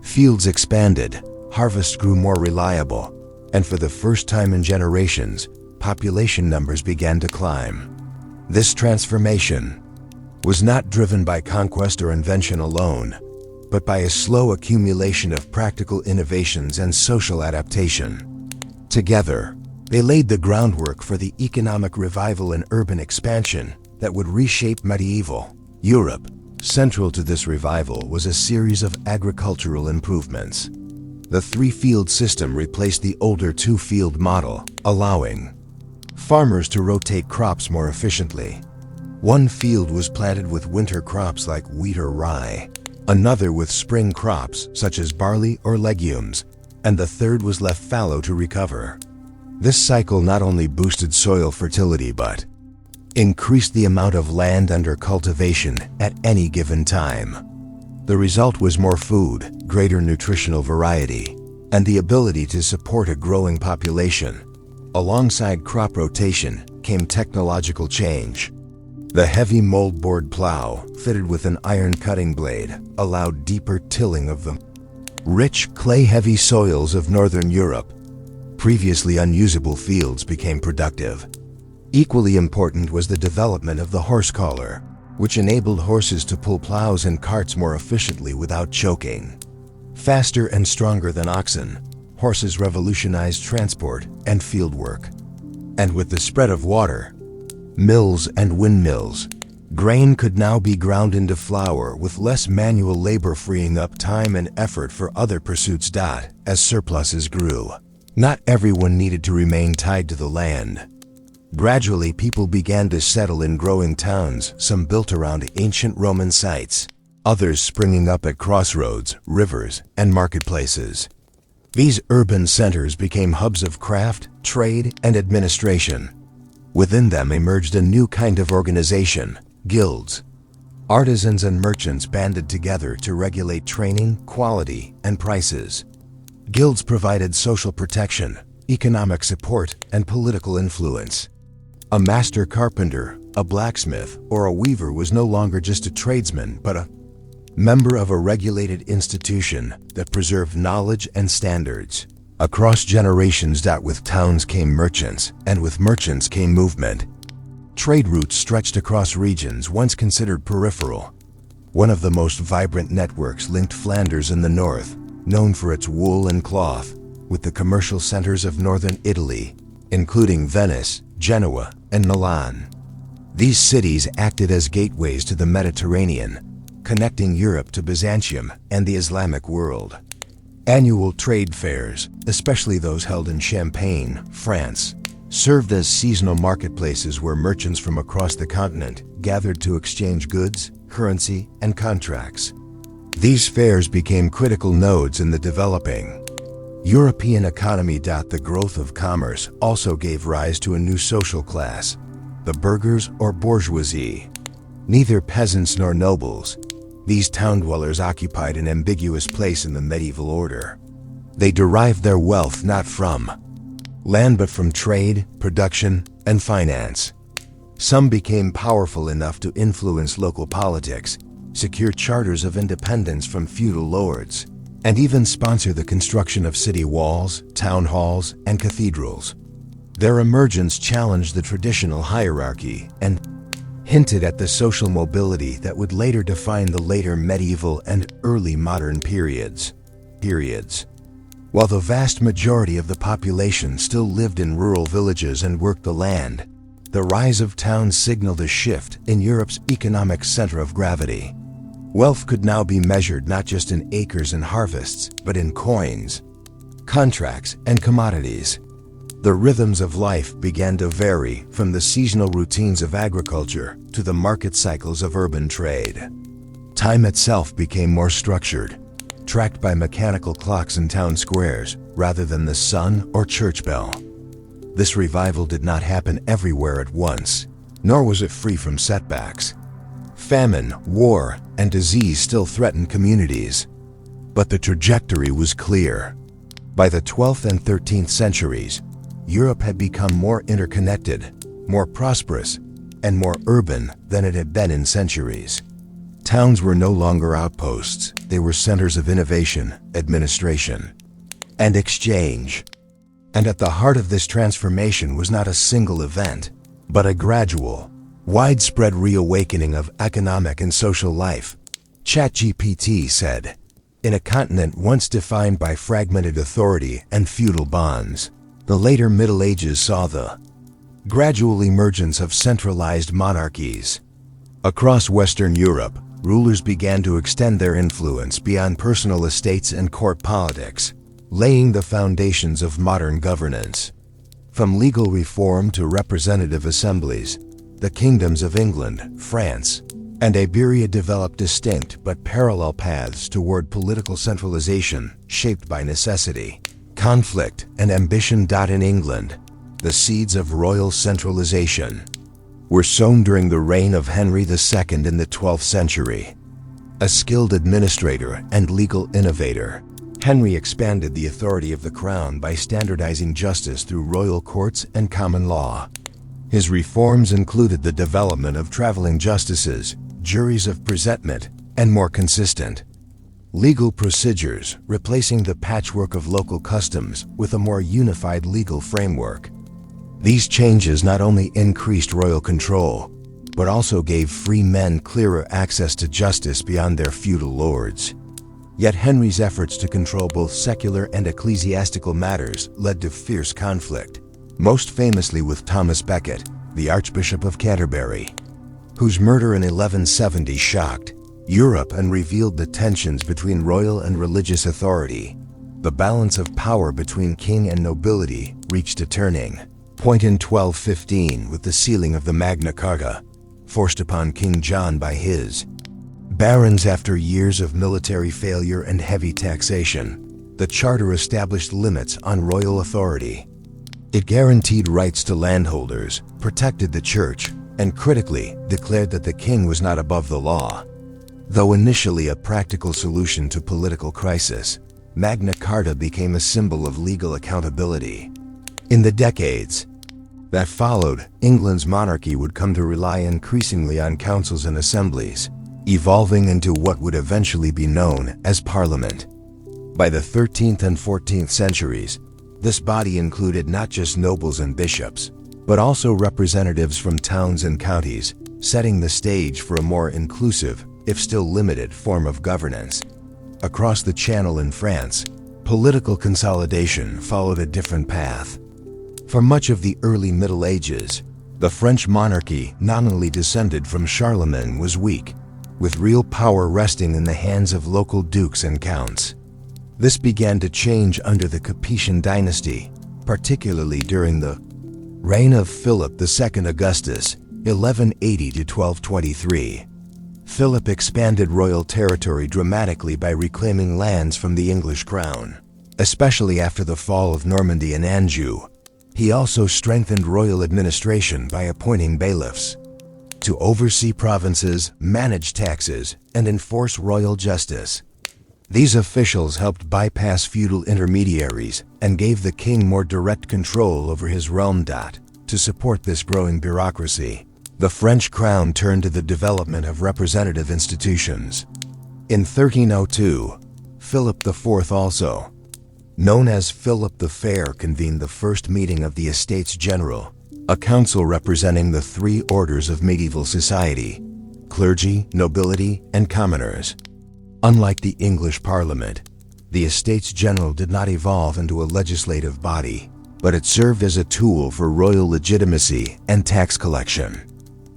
Fields expanded, harvests grew more reliable, and for the first time in generations, population numbers began to climb. This transformation was not driven by conquest or invention alone, but by a slow accumulation of practical innovations and social adaptation. Together, they laid the groundwork for the economic revival and urban expansion that would reshape medieval Europe. Central to this revival was a series of agricultural improvements. The three-field system replaced the older two-field model, allowing farmers to rotate crops more efficiently. One field was planted with winter crops like wheat or rye, another with spring crops such as barley or legumes, and the third was left fallow to recover. This cycle not only boosted soil fertility but increased the amount of land under cultivation at any given time. The result was more food, greater nutritional variety, and the ability to support a growing population. Alongside crop rotation came technological change. The heavy moldboard plow, fitted with an iron cutting blade, allowed deeper tilling of the rich, clay-heavy soils of northern Europe. Previously unusable fields became productive. Equally important was the development of the horse collar, which enabled horses to pull plows and carts more efficiently without choking. Faster and stronger than oxen, horses revolutionized transport and fieldwork. And with the spread of water, mills and windmills, grain could now be ground into flour with less manual labor, freeing up time and effort for other pursuits. As surpluses grew, not everyone needed to remain tied to the land. Gradually, people began to settle in growing towns, some built around ancient Roman sites, others springing up at crossroads, rivers, and marketplaces. These urban centers became hubs of craft, trade, and administration. Within them emerged a new kind of organization, guilds. Artisans and merchants banded together to regulate training, quality, and prices. Guilds provided social protection, economic support, and political influence. A master carpenter, a blacksmith, or a weaver was no longer just a tradesman, but a member of a regulated institution that preserved knowledge and standards. Across generations, with towns came merchants, and with merchants came movement. Trade routes stretched across regions once considered peripheral. One of the most vibrant networks linked Flanders in the north, known for its wool and cloth, with the commercial centers of northern Italy, including Venice, Genoa, and Milan. These cities acted as gateways to the Mediterranean, connecting Europe to Byzantium and the Islamic world. Annual trade fairs, especially those held in Champagne, France, served as seasonal marketplaces where merchants from across the continent gathered to exchange goods, currency, and contracts. These fairs became critical nodes in the developing European economy. The growth of commerce also gave rise to a new social class, the burghers or bourgeoisie. Neither peasants nor nobles, these town dwellers occupied an ambiguous place in the medieval order. They derived their wealth not from land but from trade, production, and finance. Some became powerful enough to influence local politics, secure charters of independence from feudal lords, and even sponsor the construction of city walls, town halls, and cathedrals. Their emergence challenged the traditional hierarchy and hinted at the social mobility that would later define the later medieval and early modern periods. While the vast majority of the population still lived in rural villages and worked the land, the rise of towns signaled a shift in Europe's economic center of gravity. Wealth could now be measured not just in acres and harvests, but in coins, contracts, and commodities. The rhythms of life began to vary, from the seasonal routines of agriculture to the market cycles of urban trade. Time itself became more structured, tracked by mechanical clocks in town squares rather than the sun or church bell. This revival did not happen everywhere at once, nor was it free from setbacks. Famine, war, and disease still threatened communities, but the trajectory was clear. By the 12th and 13th centuries, Europe had become more interconnected, more prosperous, and more urban than it had been in centuries. Towns were no longer outposts, they were centers of innovation, administration, and exchange. And at the heart of this transformation was not a single event, but a gradual, widespread reawakening of economic and social life. ChatGPT said, in a continent once defined by fragmented authority and feudal bonds, the later Middle Ages saw the gradual emergence of centralized monarchies. Across Western Europe, rulers began to extend their influence beyond personal estates and court politics, laying the foundations of modern governance. From legal reform to representative assemblies, the kingdoms of England, France, and Iberia developed distinct but parallel paths toward political centralization shaped by necessity, conflict, and ambition. In England, the seeds of royal centralization were sown during the reign of Henry II in the 12th century. A skilled administrator and legal innovator, Henry expanded the authority of the crown by standardizing justice through royal courts and common law. His reforms included the development of traveling justices, juries of presentment, and more consistent legal procedures, replacing the patchwork of local customs with a more unified legal framework. These changes not only increased royal control, but also gave free men clearer access to justice beyond their feudal lords. Yet Henry's efforts to control both secular and ecclesiastical matters led to fierce conflict, most famously with Thomas Becket, the Archbishop of Canterbury, whose murder in 1170 shocked Europe and revealed the tensions between royal and religious authority. The balance of power between king and nobility reached a turning point in 1215 with the sealing of the Magna Carta, forced upon King John by his barons after years of military failure and heavy taxation. The charter established limits on royal authority. It guaranteed rights to landholders, protected the church, and critically declared that the king was not above the law. Though initially a practical solution to political crisis, Magna Carta became a symbol of legal accountability. In the decades that followed, England's monarchy would come to rely increasingly on councils and assemblies, evolving into what would eventually be known as Parliament. By the 13th and 14th centuries, this body included not just nobles and bishops, but also representatives from towns and counties, setting the stage for a more inclusive, if still limited, form of governance. Across the Channel in France, political consolidation followed a different path. For much of the early Middle Ages, the French monarchy, nominally descended from Charlemagne, was weak, with real power resting in the hands of local dukes and counts. This began to change under the Capetian dynasty, particularly during the reign of Philip II Augustus, 1180 to 1223. Philip expanded royal territory dramatically by reclaiming lands from the English crown, especially after the fall of Normandy and Anjou. He also strengthened royal administration by appointing bailiffs to oversee provinces, manage taxes, and enforce royal justice. These officials helped bypass feudal intermediaries and gave the king more direct control over his realm. To support this growing bureaucracy, the French crown turned to the development of representative institutions. In 1302, Philip IV, also known as Philip the Fair, convened the first meeting of the Estates General, a council representing the three orders of medieval society: clergy, nobility, and commoners. Unlike the English Parliament, the Estates General did not evolve into a legislative body, but it served as a tool for royal legitimacy and tax collection.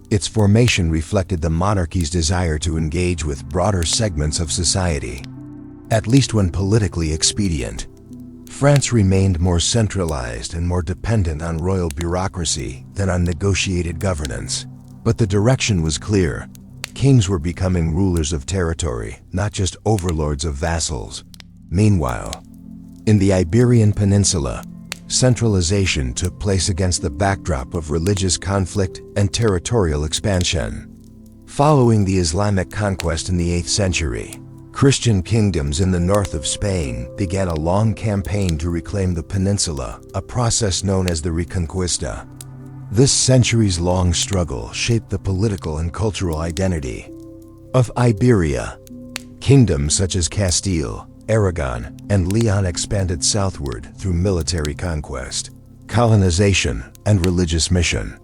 Its formation reflected the monarchy's desire to engage with broader segments of society, at least when politically expedient. France remained more centralized and more dependent on royal bureaucracy than on negotiated governance. But the direction was clear. Kings were becoming rulers of territory, not just overlords of vassals. Meanwhile, in the Iberian Peninsula, centralization took place against the backdrop of religious conflict and territorial expansion. Following the Islamic conquest in the 8th century, Christian kingdoms in the north of Spain began a long campaign to reclaim the peninsula, a process known as the Reconquista. This centuries-long struggle shaped the political and cultural identity of Iberia. Kingdoms such as Castile, Aragon, and Leon expanded southward through military conquest, colonization, and religious mission.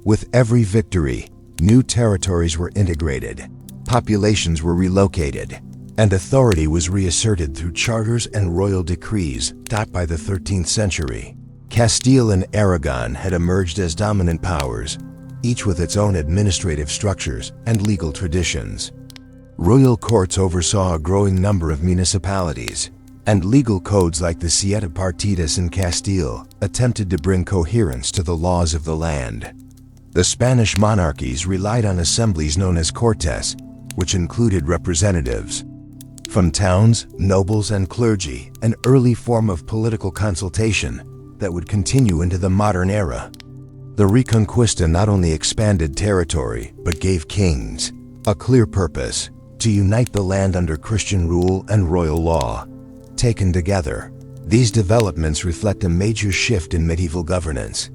With every victory, new territories were integrated, populations were relocated, and authority was reasserted through charters and royal decrees. By the 13th century, Castile and Aragon had emerged as dominant powers, each with its own administrative structures and legal traditions. Royal courts oversaw a growing number of municipalities, and legal codes like the Siete Partidas in Castile attempted to bring coherence to the laws of the land. The Spanish monarchies relied on assemblies known as Cortes, which included representatives from towns, nobles, and clergy, an early form of political consultation that would continue into the modern era. The Reconquista not only expanded territory, but gave kings a clear purpose: to unite the land under Christian rule and royal law. Taken together, these developments reflect a major shift in medieval governance.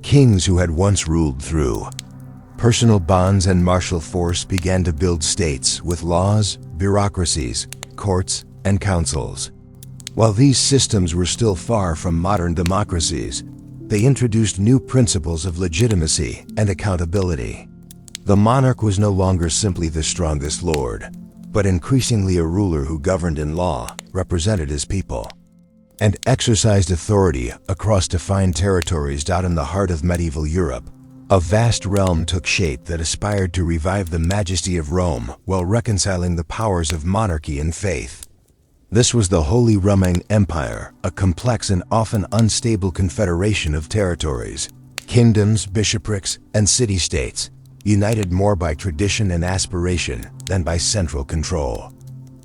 Kings who had once ruled through personal bonds and martial force began to build states with laws, bureaucracies, courts, and councils. While these systems were still far from modern democracies, they introduced new principles of legitimacy and accountability. The monarch was no longer simply the strongest lord, but increasingly a ruler who governed in law, represented his people, and exercised authority across defined territories. In the heart of medieval Europe, a vast realm took shape that aspired to revive the majesty of Rome while reconciling the powers of monarchy and faith. This was the Holy Roman Empire, a complex and often unstable confederation of territories, kingdoms, bishoprics, and city-states, united more by tradition and aspiration than by central control.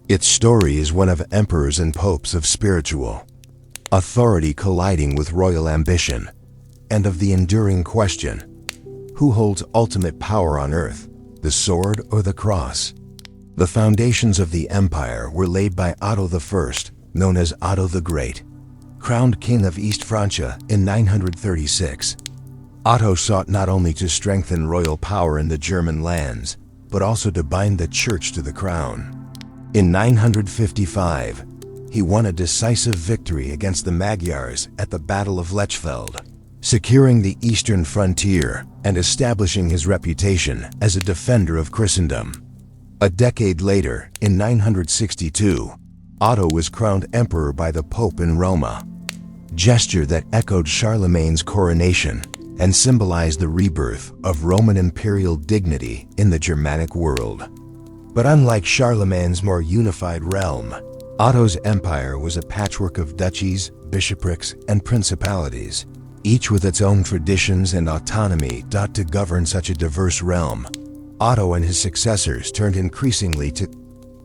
Its story is one of emperors and popes, of spiritual authority colliding with royal ambition, and of the enduring question: who holds ultimate power on earth, the sword or the cross? The foundations of the empire were laid by Otto I, known as Otto the Great, crowned king of East Francia in 936. Otto sought not only to strengthen royal power in the German lands, but also to bind the church to the crown. In 955, he won a decisive victory against the Magyars at the Battle of Lechfeld, securing the eastern frontier and establishing his reputation as a defender of Christendom. A decade later, in 962, Otto was crowned emperor by the Pope in Roma, gesture that echoed Charlemagne's coronation and symbolized the rebirth of Roman imperial dignity in the Germanic world. But unlike Charlemagne's more unified realm, Otto's empire was a patchwork of duchies, bishoprics, and principalities, each with its own traditions and autonomy. To govern such a diverse realm, Otto and his successors turned increasingly to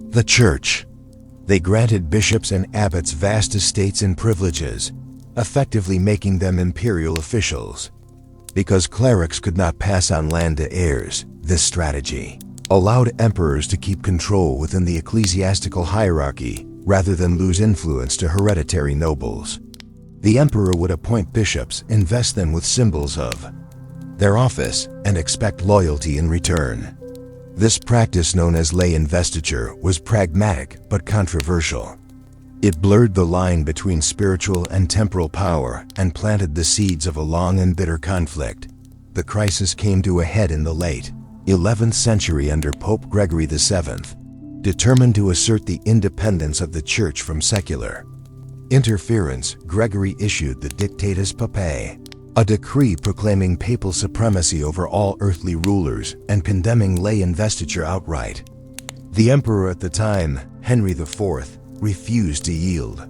the church. They granted bishops and abbots vast estates and privileges, effectively making them imperial officials. Because clerics could not pass on land to heirs, this strategy allowed emperors to keep control within the ecclesiastical hierarchy rather than lose influence to hereditary nobles. The emperor would appoint bishops, invest them with symbols of their office, and expect loyalty in return. This practice, known as lay investiture, was pragmatic but controversial. It blurred the line between spiritual and temporal power and planted the seeds of a long and bitter conflict. The crisis came to a head in the late 11th century under Pope Gregory VII, determined to assert the independence of the Church from secular interference. Gregory issued the Dictatus Papae, a decree proclaiming papal supremacy over all earthly rulers and condemning lay investiture outright. The emperor at the time, Henry IV, refused to yield.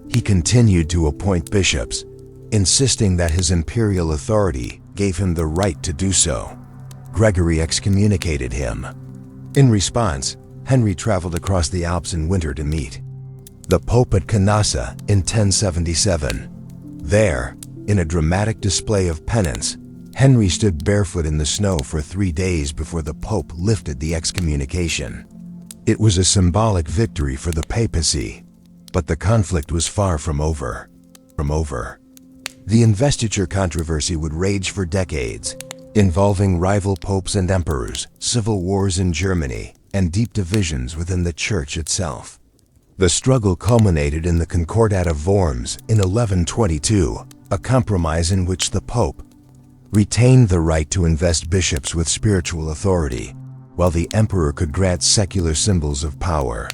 He continued to appoint bishops, insisting that his imperial authority gave him the right to do so. Gregory excommunicated him. In response, Henry traveled across the Alps in winter to meet the Pope at Canossa in 1077. There, in a dramatic display of penance, Henry stood barefoot in the snow for 3 days before the Pope lifted the excommunication. It was a symbolic victory for the papacy, but the conflict was far from over. The investiture controversy would rage for decades, involving rival popes and emperors, civil wars in Germany, and deep divisions within the Church itself. The struggle culminated in the Concordat of Worms in 1122, a compromise in which the Pope retained the right to invest bishops with spiritual authority, while the emperor could grant secular symbols of power.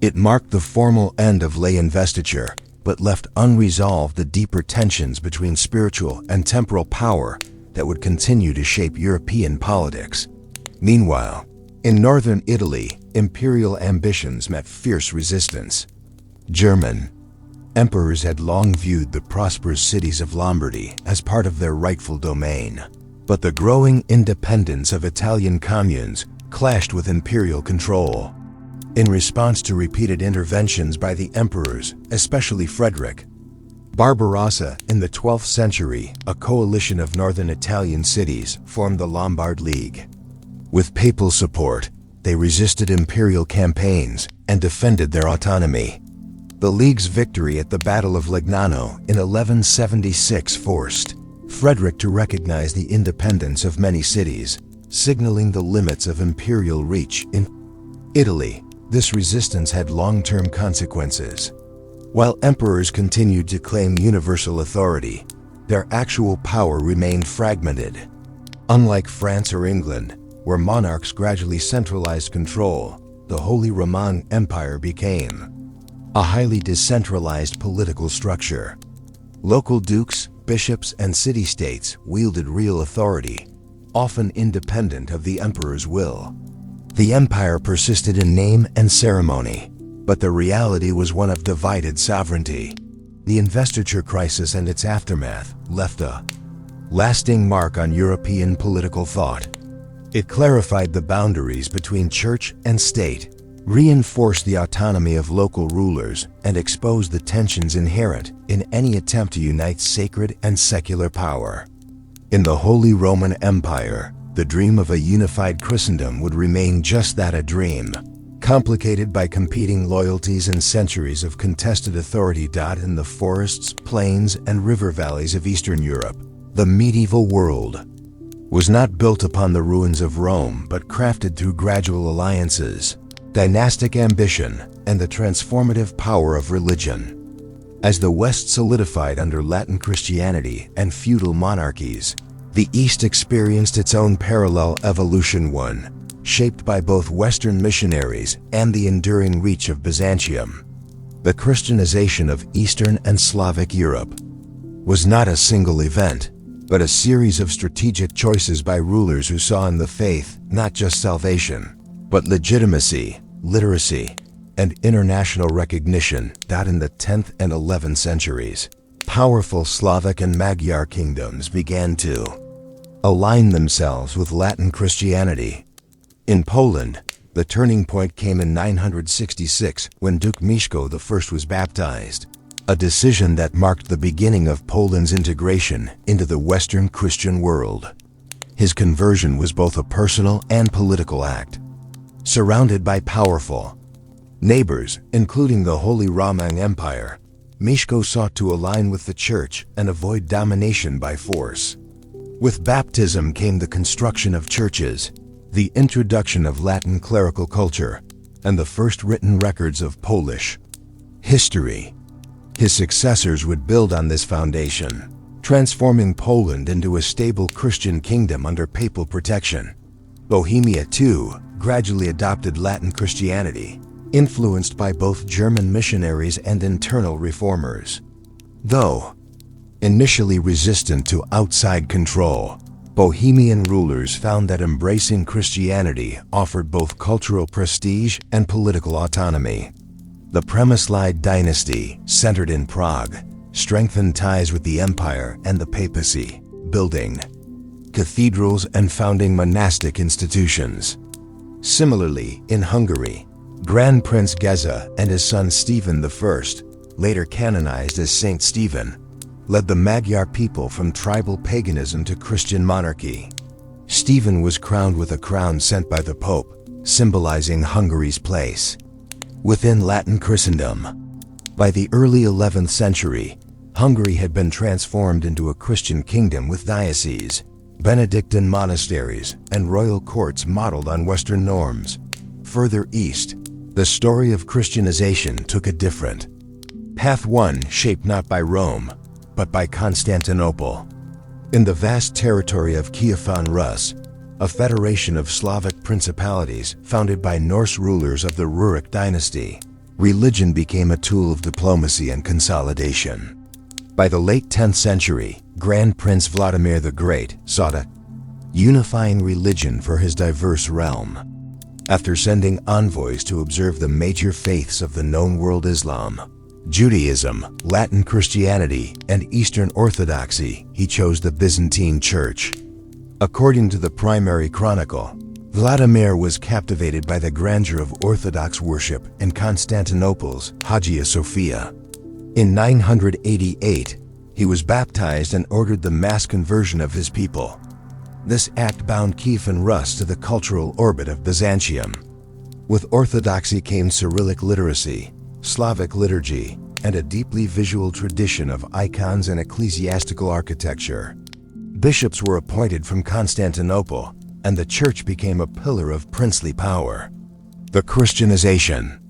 It marked the formal end of lay investiture, but left unresolved the deeper tensions between spiritual and temporal power that would continue to shape European politics. Meanwhile, in northern Italy, imperial ambitions met fierce resistance. German emperors had long viewed the prosperous cities of Lombardy as part of their rightful domain, but the growing independence of Italian communes clashed with imperial control. In response to repeated interventions by the emperors, especially Frederick Barbarossa, in the 12th century, a coalition of northern Italian cities formed the Lombard League. With papal support, they resisted imperial campaigns and defended their autonomy. The League's victory at the Battle of Legnano in 1176 forced Frederick to recognize the independence of many cities, signaling the limits of imperial reach in Italy. This resistance had long-term consequences. While emperors continued to claim universal authority, their actual power remained fragmented. Unlike France or England, where monarchs gradually centralized control, the Holy Roman Empire became a highly decentralized political structure. Local dukes, bishops, and city-states wielded real authority, often independent of the emperor's will. The empire persisted in name and ceremony, but the reality was one of divided sovereignty. The investiture crisis and its aftermath left a lasting mark on European political thought. It clarified the boundaries between church and state, reinforced the autonomy of local rulers, and exposed the tensions inherent in any attempt to unite sacred and secular power. In the Holy Roman Empire, the dream of a unified Christendom would remain just that, a dream, complicated by competing loyalties and centuries of contested authority. In the forests, plains, and river valleys of Eastern Europe, the medieval world was not built upon the ruins of Rome, but crafted through gradual alliances, dynastic ambition, and the transformative power of religion. As the West solidified under Latin Christianity and feudal monarchies, the East experienced its own parallel evolution, one shaped by both Western missionaries and the enduring reach of Byzantium. The Christianization of Eastern and Slavic Europe was not a single event, but a series of strategic choices by rulers who saw in the faith not just salvation, but legitimacy, literacy, and international recognition. In the 10th and 11th centuries, powerful Slavic and Magyar kingdoms began to align themselves with Latin Christianity. In Poland, the turning point came in 966 when Duke Mieszko I was baptized, a decision that marked the beginning of Poland's integration into the Western Christian world. His conversion was both a personal and political act. Surrounded by powerful neighbors, including the Holy Roman Empire, Mieszko sought to align with the Church and avoid domination by force. With baptism came the construction of churches, the introduction of Latin clerical culture, and the first written records of Polish history. His successors would build on this foundation, transforming Poland into a stable Christian kingdom under papal protection. Bohemia, too, gradually adopted Latin Christianity, influenced by both German missionaries and internal reformers. Though initially resistant to outside control, Bohemian rulers found that embracing Christianity offered both cultural prestige and political autonomy. The Přemyslid dynasty, centered in Prague, strengthened ties with the empire and the papacy, building cathedrals and founding monastic institutions. Similarly, in Hungary, Grand Prince Geza and his son Stephen I, later canonized as Saint Stephen, led the Magyar people from tribal paganism to Christian monarchy. Stephen was crowned with a crown sent by the Pope, symbolizing Hungary's place within Latin Christendom. By the early 11th century, Hungary had been transformed into a Christian kingdom with dioceses, Benedictine monasteries, and royal courts modeled on Western norms. Further east, the story of Christianization took a different path, one shaped not by Rome, but by Constantinople. In the vast territory of Kievan Rus, a federation of Slavic principalities founded by Norse rulers of the Rurik dynasty, religion became a tool of diplomacy and consolidation. By the late 10th century, Grand Prince Vladimir the Great sought a unifying religion for his diverse realm. After sending envoys to observe the major faiths of the known world, Islam, Judaism, Latin Christianity, and Eastern Orthodoxy, he chose the Byzantine Church. According to the primary chronicle, Vladimir was captivated by the grandeur of Orthodox worship in Constantinople's Hagia Sophia. In 988, he was baptized and ordered the mass conversion of his people. This act bound Kievan Rus to the cultural orbit of Byzantium. With Orthodoxy came Cyrillic literacy, Slavic liturgy, and a deeply visual tradition of icons and ecclesiastical architecture. Bishops were appointed from Constantinople, and the church became a pillar of princely power. The Christianization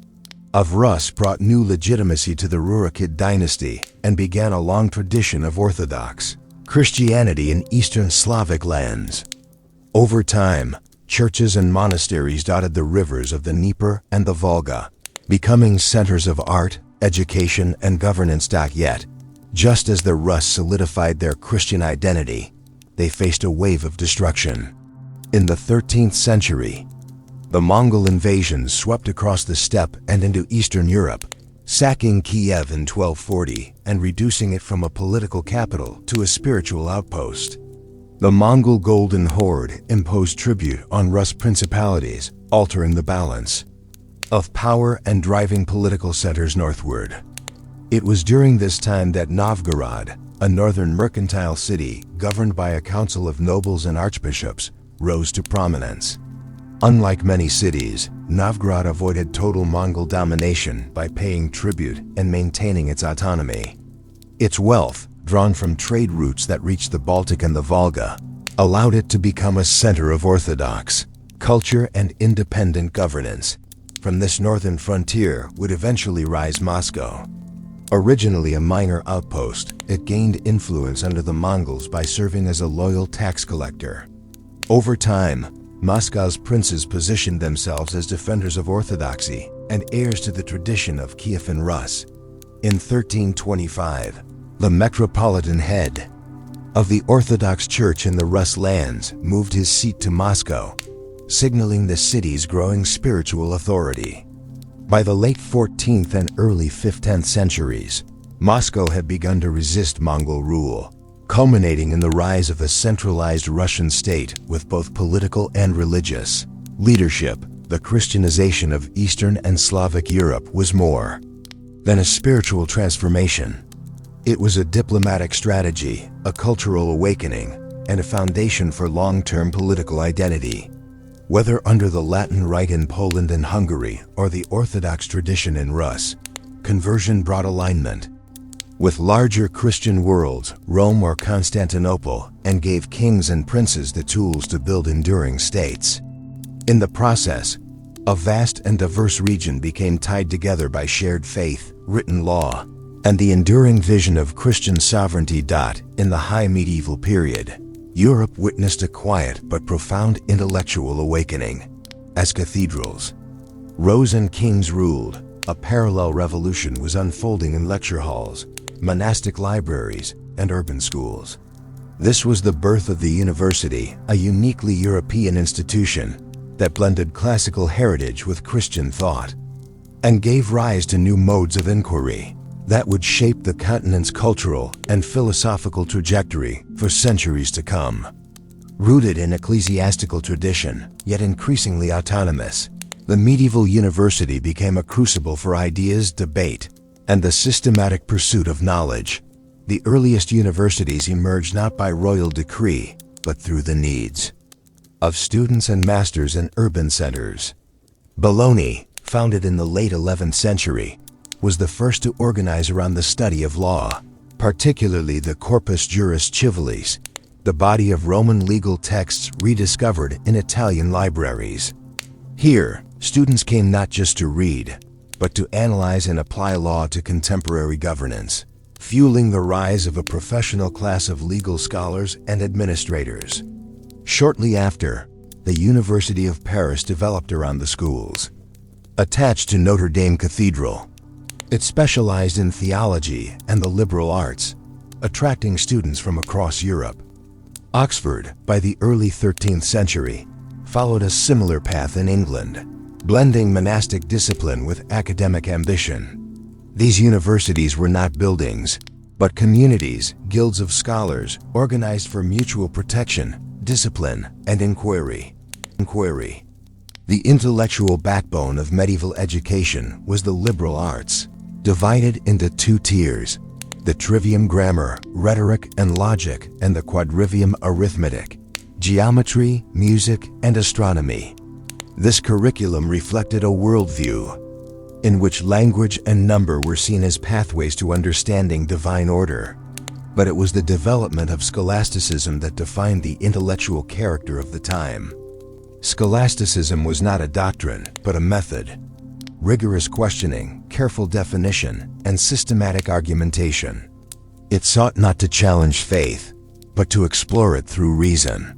of Rus brought new legitimacy to the Rurikid dynasty and began a long tradition of Orthodox Christianity in Eastern Slavic lands. Over time, churches and monasteries dotted the rivers of the Dnieper and the Volga, becoming centers of art, education, and governance. Yet, just as the Rus solidified their Christian identity, they faced a wave of destruction. In the 13th century, the Mongol invasions swept across the steppe and into Eastern Europe, sacking Kiev in 1240 and reducing it from a political capital to a spiritual outpost. The Mongol Golden Horde imposed tribute on Rus principalities, altering the balance of power and driving political centers northward. It was during this time that Novgorod, a northern mercantile city governed by a council of nobles and archbishops, rose to prominence. Unlike many cities, Novgorod avoided total Mongol domination by paying tribute and maintaining its autonomy. Its wealth, drawn from trade routes that reached the Baltic and the Volga, allowed it to become a center of Orthodox culture and independent governance. From this northern frontier would eventually rise Moscow. Originally a minor outpost, it gained influence under the Mongols by serving as a loyal tax collector. Over time, Moscow's princes positioned themselves as defenders of orthodoxy and heirs to the tradition of Kievan Rus. In 1325, the metropolitan head of the Orthodox Church in the Rus lands moved his seat to Moscow, signaling the city's growing spiritual authority. By the late 14th and early 15th centuries, Moscow had begun to resist Mongol rule, culminating in the rise of a centralized Russian state with both political and religious leadership. The Christianization of Eastern and Slavic Europe was more than a spiritual transformation. It was a diplomatic strategy, a cultural awakening, and a foundation for long-term political identity. Whether under the Latin Rite in Poland and Hungary or the Orthodox tradition in Rus, conversion brought alignment with larger Christian worlds, Rome or Constantinople, and gave kings and princes the tools to build enduring states. In the process, a vast and diverse region became tied together by shared faith, written law, and the enduring vision of Christian sovereignty. In the high medieval period, Europe witnessed a quiet but profound intellectual awakening. As cathedrals rose and kings ruled, a parallel revolution was unfolding in lecture halls, monastic libraries, and urban schools. This was the birth of the university, a uniquely European institution that blended classical heritage with Christian thought and gave rise to new modes of inquiry that would shape the continent's cultural and philosophical trajectory for centuries to come. Rooted in ecclesiastical tradition, yet increasingly autonomous, the medieval university became a crucible for ideas, debate, and the systematic pursuit of knowledge. The earliest universities emerged not by royal decree, but through the needs of students and masters in urban centers. Bologna, founded in the late 11th century, was the first to organize around the study of law, particularly the Corpus Juris Civilis, the body of Roman legal texts rediscovered in Italian libraries. Here, students came not just to read, but to analyze and apply law to contemporary governance, fueling the rise of a professional class of legal scholars and administrators. Shortly after, the University of Paris developed around the schools. Attached to Notre Dame Cathedral, it specialized in theology and the liberal arts, attracting students from across Europe. Oxford, by the early 13th century, followed a similar path in England, blending monastic discipline with academic ambition. These universities were not buildings, but communities, guilds of scholars, organized for mutual protection, discipline, and inquiry. The intellectual backbone of medieval education was the liberal arts, divided into two tiers: the trivium grammar, rhetoric and logic, and the quadrivium arithmetic, geometry, music, and astronomy. This curriculum reflected a worldview in which language and number were seen as pathways to understanding divine order. But it was the development of scholasticism that defined the intellectual character of the time. Scholasticism was not a doctrine, but a method. Rigorous questioning, careful definition, and systematic argumentation. It sought not to challenge faith, but to explore it through reason.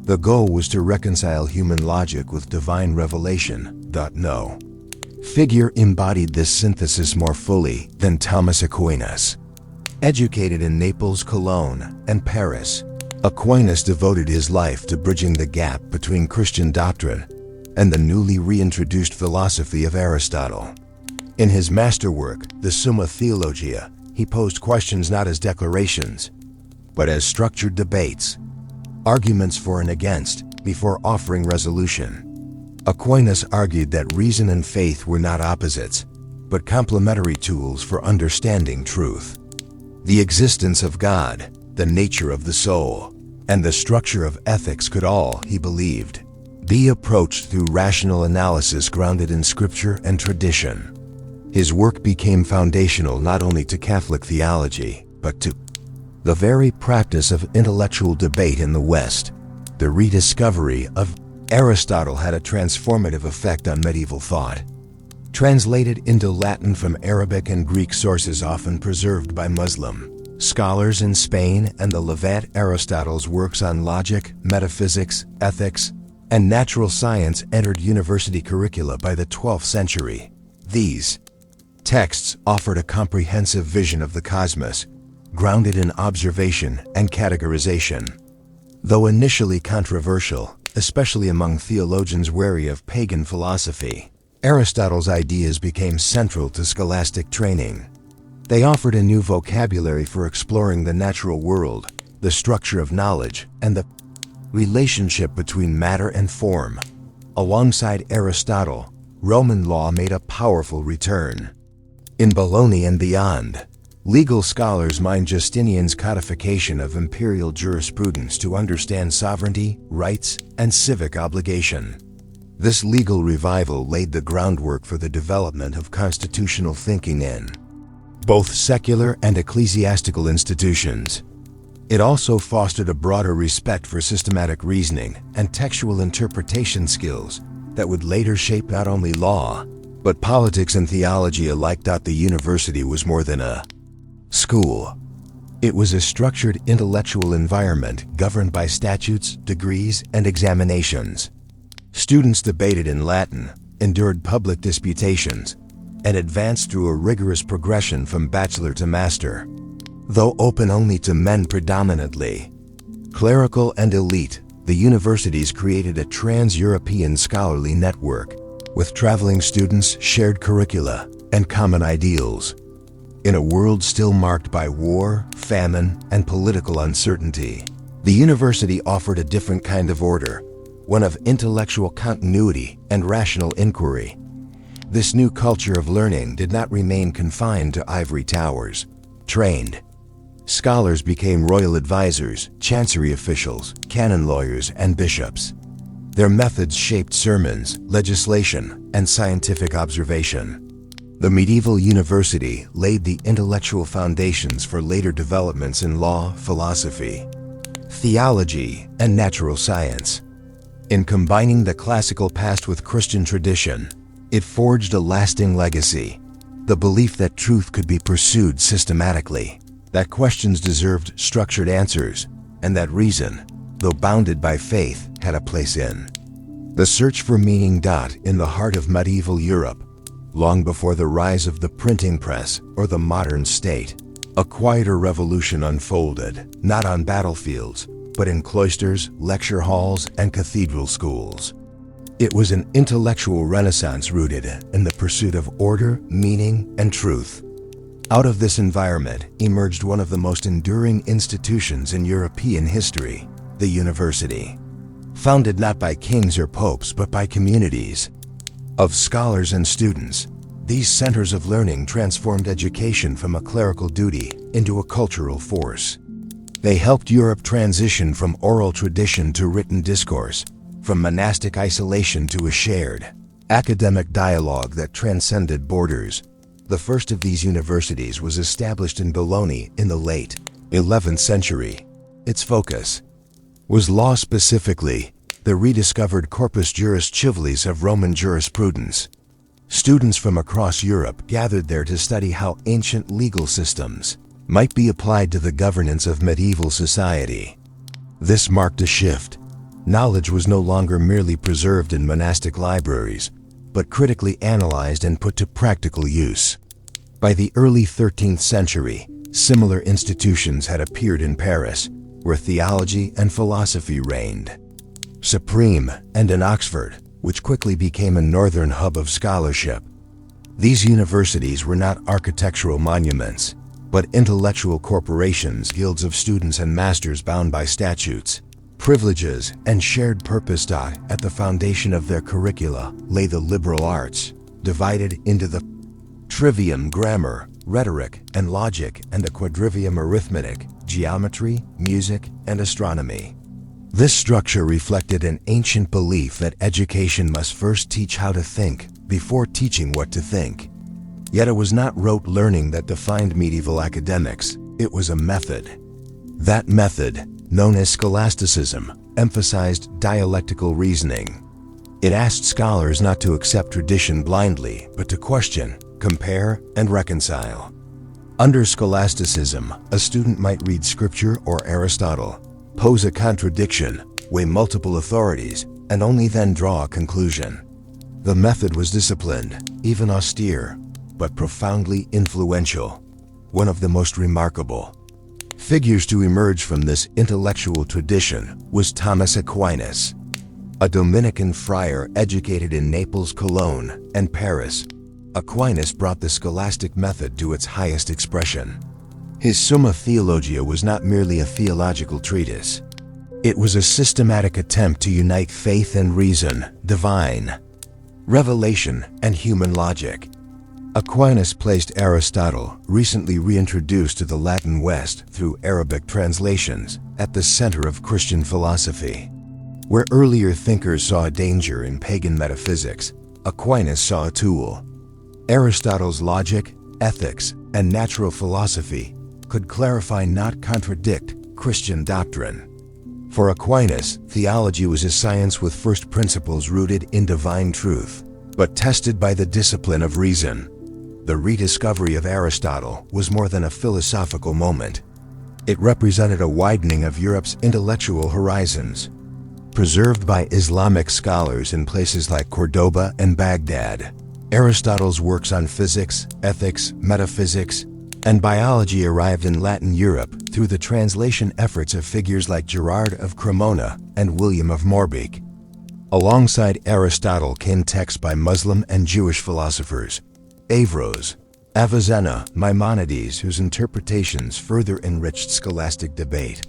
The goal was to reconcile human logic with divine revelation. No figure embodied this synthesis more fully than Thomas Aquinas. Educated in Naples, Cologne, and Paris, Aquinas devoted his life to bridging the gap between Christian doctrine and the newly reintroduced philosophy of Aristotle. In his masterwork, the Summa Theologia, he posed questions not as declarations, but as structured debates, arguments for and against, before offering resolution. Aquinas argued that reason and faith were not opposites, but complementary tools for understanding truth. The existence of God, the nature of the soul, and the structure of ethics could all, he believed, be approached through rational analysis grounded in scripture and tradition. His work became foundational not only to Catholic theology, but to the very practice of intellectual debate in the West. The rediscovery of Aristotle had a transformative effect on medieval thought. Translated into Latin from Arabic and Greek sources often preserved by Muslim scholars in Spain and the Levant, Aristotle's works on logic, metaphysics, ethics, and natural science entered university curricula by the 12th century. These texts offered a comprehensive vision of the cosmos, grounded in observation and categorization. Though initially controversial, especially among theologians wary of pagan philosophy, Aristotle's ideas became central to scholastic training. They offered a new vocabulary for exploring the natural world, the structure of knowledge, and the relationship between matter and form. Alongside Aristotle, Roman law made a powerful return. In Bologna and beyond, legal scholars mined Justinian's codification of imperial jurisprudence to understand sovereignty, rights, and civic obligation. This legal revival laid the groundwork for the development of constitutional thinking in both secular and ecclesiastical institutions. It also fostered a broader respect for systematic reasoning and textual interpretation skills that would later shape not only law, but politics and theology alike. The university was more than a school. It was a structured intellectual environment governed by statutes, degrees, and examinations. Students debated in Latin, endured public disputations, and advanced through a rigorous progression from bachelor to master. Though open only to men predominantly, clerical and elite, the universities created a trans-European scholarly network with traveling students, shared curricula, and common ideals. In a world still marked by war, famine, and political uncertainty, the university offered a different kind of order, one of intellectual continuity and rational inquiry. This new culture of learning did not remain confined to ivory towers. Trained scholars became royal advisors, chancery officials, canon lawyers, and bishops. Their methods shaped sermons, legislation, and scientific observation. The medieval university laid the intellectual foundations for later developments in law, philosophy, theology, and natural science. In combining the classical past with Christian tradition, it forged a lasting legacy: the belief that truth could be pursued systematically, that questions deserved structured answers, and that reason, though bounded by faith, had a place in the search for meaning. In the heart of medieval Europe, long before the rise of the printing press or the modern state, a quieter revolution unfolded, not on battlefields, but in cloisters, lecture halls, and cathedral schools. It was an intellectual renaissance rooted in the pursuit of order, meaning, and truth. Out of this environment emerged one of the most enduring institutions in European history, the university. Founded not by kings or popes but by communities of scholars and students, these centers of learning transformed education from a clerical duty into a cultural force. They helped Europe transition from oral tradition to written discourse, from monastic isolation to a shared, academic dialogue that transcended borders. The first of these universities was established in Bologna in the late 11th century. Its focus was law, specifically the rediscovered corpus juris civilis of Roman jurisprudence. Students from across Europe gathered there to study how ancient legal systems might be applied to the governance of medieval society. This marked a shift. Knowledge was no longer merely preserved in monastic libraries, but critically analyzed and put to practical use. By the early 13th century, similar institutions had appeared in Paris, where theology and philosophy reigned supreme, and in Oxford, which quickly became a northern hub of scholarship. These universities were not architectural monuments, but intellectual corporations, guilds of students and masters bound by statutes, privileges, and shared purpose. At the foundation of their curricula lay the liberal arts, divided into the trivium grammar, rhetoric, and logic, and the quadrivium arithmetic, geometry, music, and astronomy. This structure reflected an ancient belief that education must first teach how to think before teaching what to think. Yet it was not rote learning that defined medieval academics, it was a method. That method, known as scholasticism, emphasized dialectical reasoning. It asked scholars not to accept tradition blindly, but to question, compare, and reconcile. Under scholasticism, a student might read scripture or Aristotle, pose a contradiction, weigh multiple authorities, and only then draw a conclusion. The method was disciplined, even austere, but profoundly influential. One of the most remarkable figures to emerge from this intellectual tradition was Thomas Aquinas, a Dominican friar educated in Naples, Cologne, and Paris. Aquinas brought the scholastic method to its highest expression. His Summa Theologia was not merely a theological treatise. It was a systematic attempt to unite faith and reason, divine revelation, and human logic. Aquinas placed Aristotle, recently reintroduced to the Latin West through Arabic translations, at the center of Christian philosophy. Where earlier thinkers saw a danger in pagan metaphysics, Aquinas saw a tool. Aristotle's logic, ethics, and natural philosophy could clarify, not contradict, Christian doctrine. For Aquinas, theology was a science with first principles rooted in divine truth, but tested by the discipline of reason. The rediscovery of Aristotle was more than a philosophical moment. It represented a widening of Europe's intellectual horizons. Preserved by Islamic scholars in places like Cordoba and Baghdad, Aristotle's works on physics, ethics, metaphysics, and biology arrived in Latin Europe through the translation efforts of figures like Gerard of Cremona and William of Moerbeke. Alongside Aristotle came texts by Muslim and Jewish philosophers, Averroes, Avicenna, Maimonides, whose interpretations further enriched scholastic debate.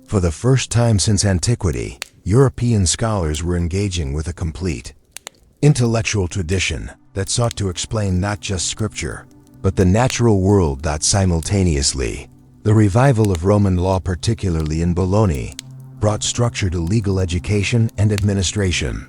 For the first time since antiquity, European scholars were engaging with a complete intellectual tradition that sought to explain not just scripture, but the natural world. Simultaneously, the revival of Roman law, particularly in Bologna, brought structure to legal education and administration.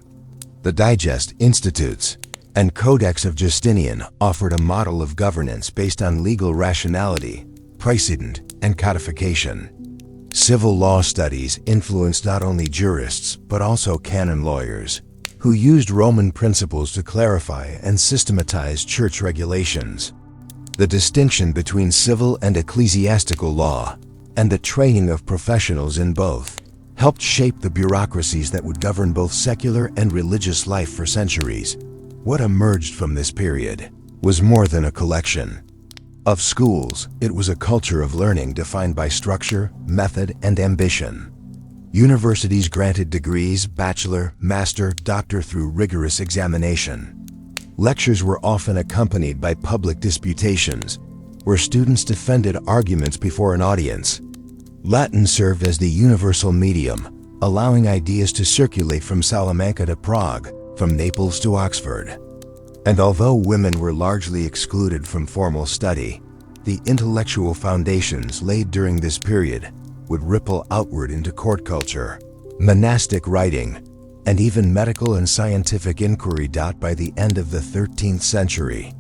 The Digest Institutes and Codex of Justinian offered a model of governance based on legal rationality, precedent, and codification. Civil law studies influenced not only jurists but also canon lawyers, who used Roman principles to clarify and systematize church regulations. The distinction between civil and ecclesiastical law, and the training of professionals in both, helped shape the bureaucracies that would govern both secular and religious life for centuries. What emerged from this period was more than a collection of schools. It was a culture of learning defined by structure, method, and ambition. Universities granted degrees, bachelor, master, doctor through rigorous examination. Lectures were often accompanied by public disputations, where students defended arguments before an audience. Latin served as the universal medium, allowing ideas to circulate from Salamanca to Prague, from Naples to Oxford. And although women were largely excluded from formal study, the intellectual foundations laid during this period would ripple outward into court culture, monastic writing, and even medical and scientific inquiry. By the end of the 13th century,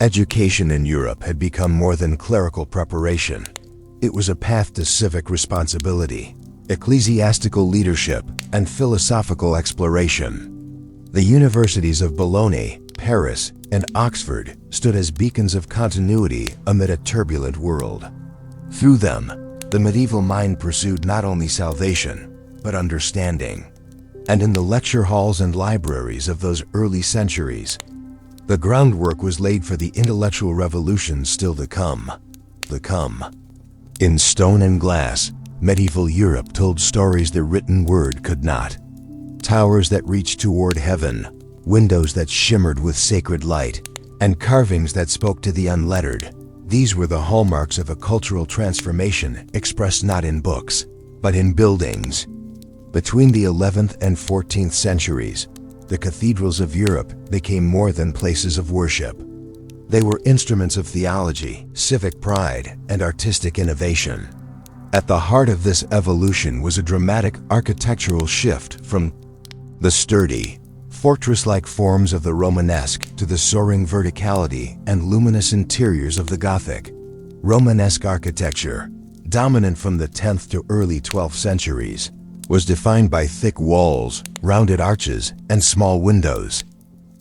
education in Europe had become more than clerical preparation. It was a path to civic responsibility, ecclesiastical leadership, and philosophical exploration. The universities of Bologna, Paris, and Oxford stood as beacons of continuity amid a turbulent world. Through them, the medieval mind pursued not only salvation, but understanding. And in the lecture halls and libraries of those early centuries, the groundwork was laid for the intellectual revolutions still to come. In stone and glass, medieval Europe told stories the written word could not. Towers that reached toward heaven, windows that shimmered with sacred light, and carvings that spoke to the unlettered. These were the hallmarks of a cultural transformation expressed not in books, but in buildings. Between the 11th and 14th centuries, the cathedrals of Europe became more than places of worship. They were instruments of theology, civic pride, and artistic innovation. At the heart of this evolution was a dramatic architectural shift from the sturdy, fortress-like forms of the Romanesque to the soaring verticality and luminous interiors of the Gothic. Romanesque architecture, dominant from the 10th to early 12th centuries, was defined by thick walls, rounded arches, and small windows.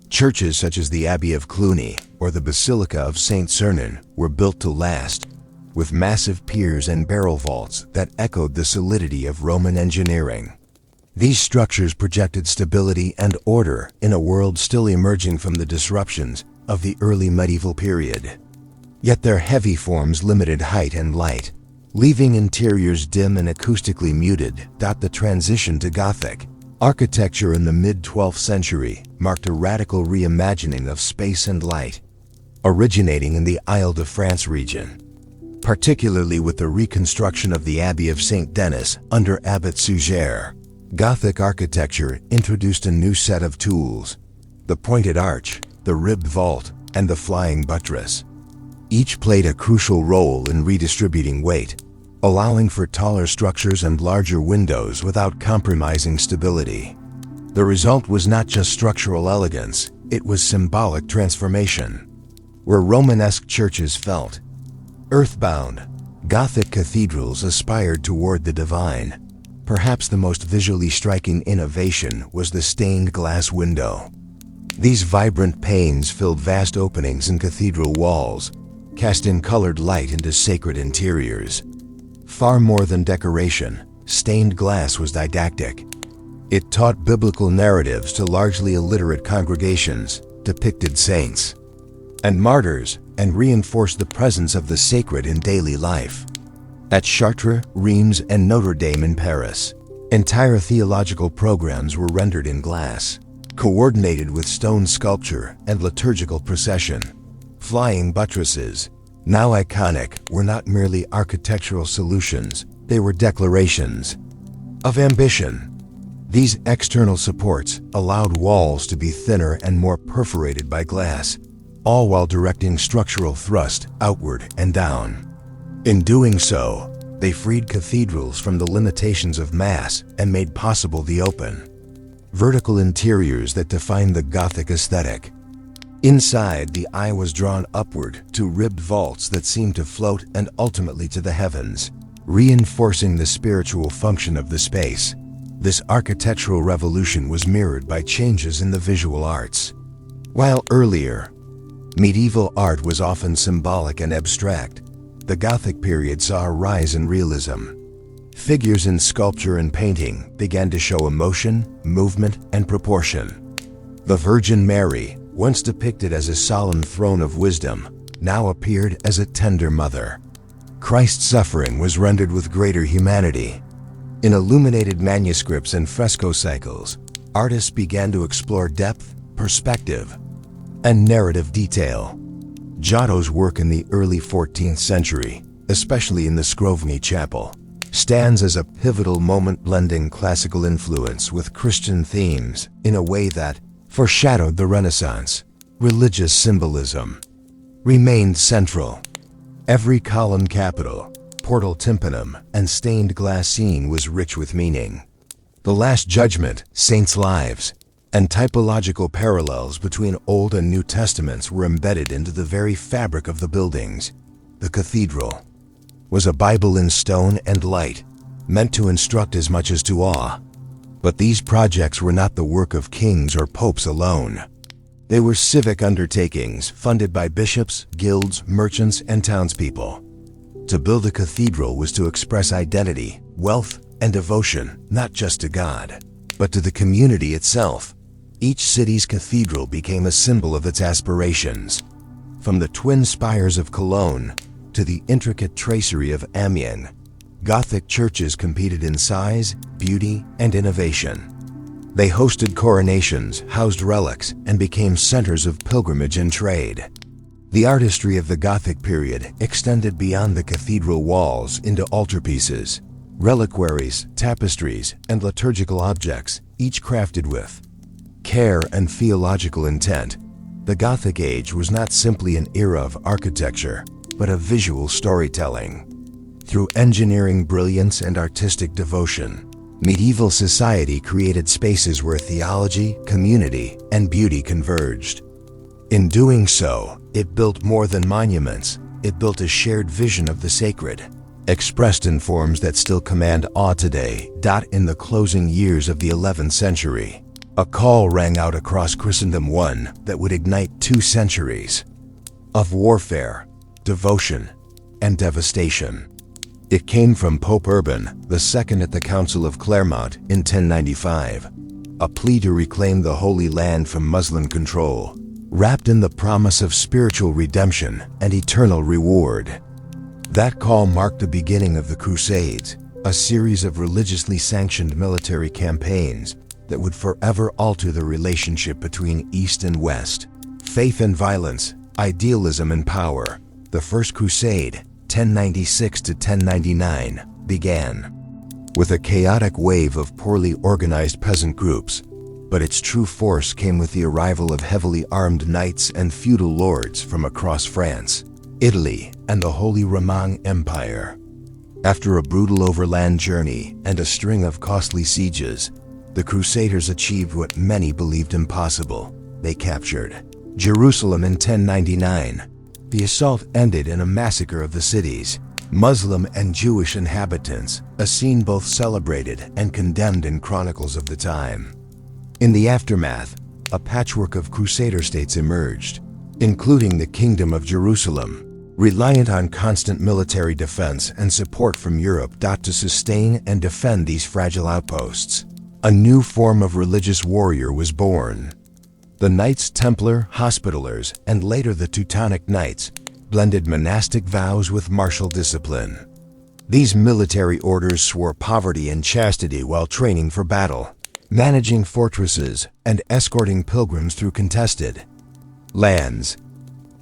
Churches such as the Abbey of Cluny or the Basilica of St. Sernin were built to last, with massive piers and barrel vaults that echoed the solidity of Roman engineering. These structures projected stability and order in a world still emerging from the disruptions of the early medieval period. Yet their heavy forms limited height and light, leaving interiors dim and acoustically muted. The transition to Gothic architecture in the mid-12th century marked a radical reimagining of space and light, originating in the Île-de-France region, particularly with the reconstruction of the Abbey of St. Denis under Abbot Suger. Gothic architecture introduced a new set of tools: the pointed arch, the ribbed vault, and the flying buttress. Each played a crucial role in redistributing weight, allowing for taller structures and larger windows without compromising stability. The result was not just structural elegance, it was symbolic transformation. Where Romanesque churches felt earthbound, Gothic cathedrals aspired toward the divine. Perhaps the most visually striking innovation was the stained glass window. These vibrant panes filled vast openings in cathedral walls, casting colored light into sacred interiors. Far more than decoration, stained glass was didactic. It taught biblical narratives to largely illiterate congregations, depicted saints and martyrs, and reinforced the presence of the sacred in daily life. At Chartres, Reims, and Notre Dame in Paris, entire theological programs were rendered in glass, coordinated with stone sculpture and liturgical procession. Flying buttresses, now iconic, were not merely architectural solutions, they were declarations of ambition. These external supports allowed walls to be thinner and more perforated by glass, all while directing structural thrust outward and down. In doing so, They freed cathedrals from the limitations of mass and made possible the open, vertical interiors that defined the Gothic aesthetic. Inside, the eye was drawn upward to ribbed vaults that seemed to float and ultimately to the heavens, reinforcing the spiritual function of the space. This architectural revolution was mirrored by changes in the visual arts. While earlier, medieval art was often symbolic and abstract, the Gothic period saw a rise in realism. Figures in sculpture and painting began to show emotion, movement, and proportion. The Virgin Mary, once depicted as a solemn throne of wisdom, now appeared as a tender mother. Christ's suffering was rendered with greater humanity. In illuminated manuscripts and fresco cycles, artists began to explore depth, perspective, and narrative detail. Giotto's work in the early 14th century, especially in the Scrovegni Chapel, stands as a pivotal moment, blending classical influence with Christian themes in a way that foreshadowed the Renaissance. Religious symbolism remained central. Every column capital, portal tympanum, and stained glass scene was rich with meaning. The Last Judgment, saints' lives, and typological parallels between Old and New Testaments were embedded into the very fabric of the buildings. The cathedral was a Bible in stone and light, meant to instruct as much as to awe. But these projects were not the work of kings or popes alone. They were civic undertakings funded by bishops, guilds, merchants, and townspeople. To build a cathedral was to express identity, wealth, and devotion, not just to God, but to the community itself. Each city's cathedral became a symbol of its aspirations. From the twin spires of Cologne to the intricate tracery of Amiens, Gothic churches competed in size, beauty, and innovation. They hosted coronations, housed relics, and became centers of pilgrimage and trade. The artistry of the Gothic period extended beyond the cathedral walls into altarpieces, reliquaries, tapestries, and liturgical objects, each crafted with care and theological intent. The Gothic age was not simply an era of architecture, but of visual storytelling. Through engineering brilliance and artistic devotion, medieval society created spaces where theology, community, and beauty converged. In doing so, it built more than monuments. It built a shared vision of the sacred, expressed in forms that still command awe today. In the closing years of the 11th century, a call rang out across Christendom, one that would ignite 2 centuries of warfare, devotion, and devastation. It came from Pope Urban II at the Council of Clermont in 1095, a plea to reclaim the Holy Land from Muslim control, wrapped in the promise of spiritual redemption and eternal reward. That call marked the beginning of the Crusades, a series of religiously sanctioned military campaigns that would forever alter the relationship between East and West. Faith and violence, idealism and power. The First Crusade, 1096 to 1099, began with a chaotic wave of poorly organized peasant groups, but its true force came with the arrival of heavily armed knights and feudal lords from across France, Italy, and the Holy Roman Empire. After a brutal overland journey and a string of costly sieges, the Crusaders achieved what many believed impossible. They captured Jerusalem in 1099. The assault ended in a massacre of the city's Muslim and Jewish inhabitants, a scene both celebrated and condemned in chronicles of the time. In the aftermath, a patchwork of Crusader states emerged, including the Kingdom of Jerusalem, reliant on constant military defense and support from Europe to sustain and defend these fragile outposts. A new form of religious warrior was born. The Knights Templar, Hospitallers, and later the Teutonic Knights blended monastic vows with martial discipline. These military orders swore poverty and chastity while training for battle, managing fortresses and escorting pilgrims through contested lands.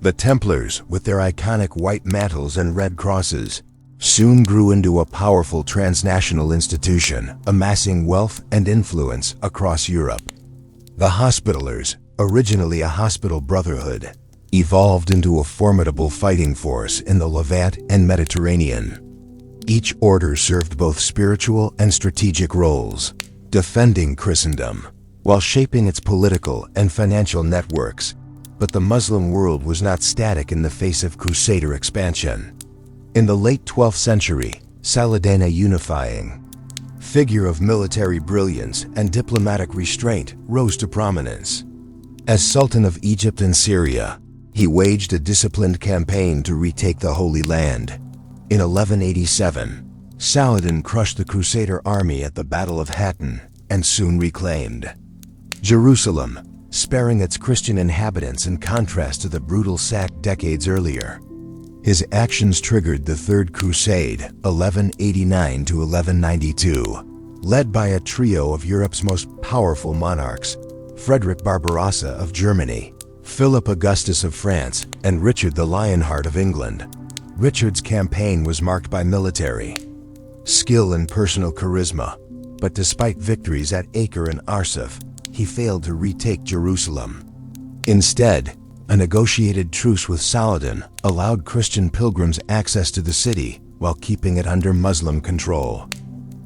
The Templars, with their iconic white mantles and red crosses, soon grew into a powerful transnational institution, amassing wealth and influence across Europe. The Hospitallers, originally a hospital brotherhood, evolved into a formidable fighting force in the Levant and Mediterranean. Each order served both spiritual and strategic roles, defending Christendom while shaping its political and financial networks. But the Muslim world was not static in the face of Crusader expansion. In the late 12th century, Saladin, a unifying figure of military brilliance and diplomatic restraint, rose to prominence. As Sultan of Egypt and Syria, he waged a disciplined campaign to retake the Holy Land. In 1187, Saladin crushed the Crusader army at the Battle of Hattin and soon reclaimed Jerusalem, sparing its Christian inhabitants in contrast to the brutal sack decades earlier. His actions triggered the Third Crusade, 1189 to 1192, led by a trio of Europe's most powerful monarchs, Frederick Barbarossa of Germany, Philip Augustus of France, and Richard the Lionheart of England. Richard's campaign was marked by military skill and personal charisma, but despite victories at Acre and Arsuf, he failed to retake Jerusalem. Instead, a negotiated truce with Saladin allowed Christian pilgrims access to the city while keeping it under Muslim control.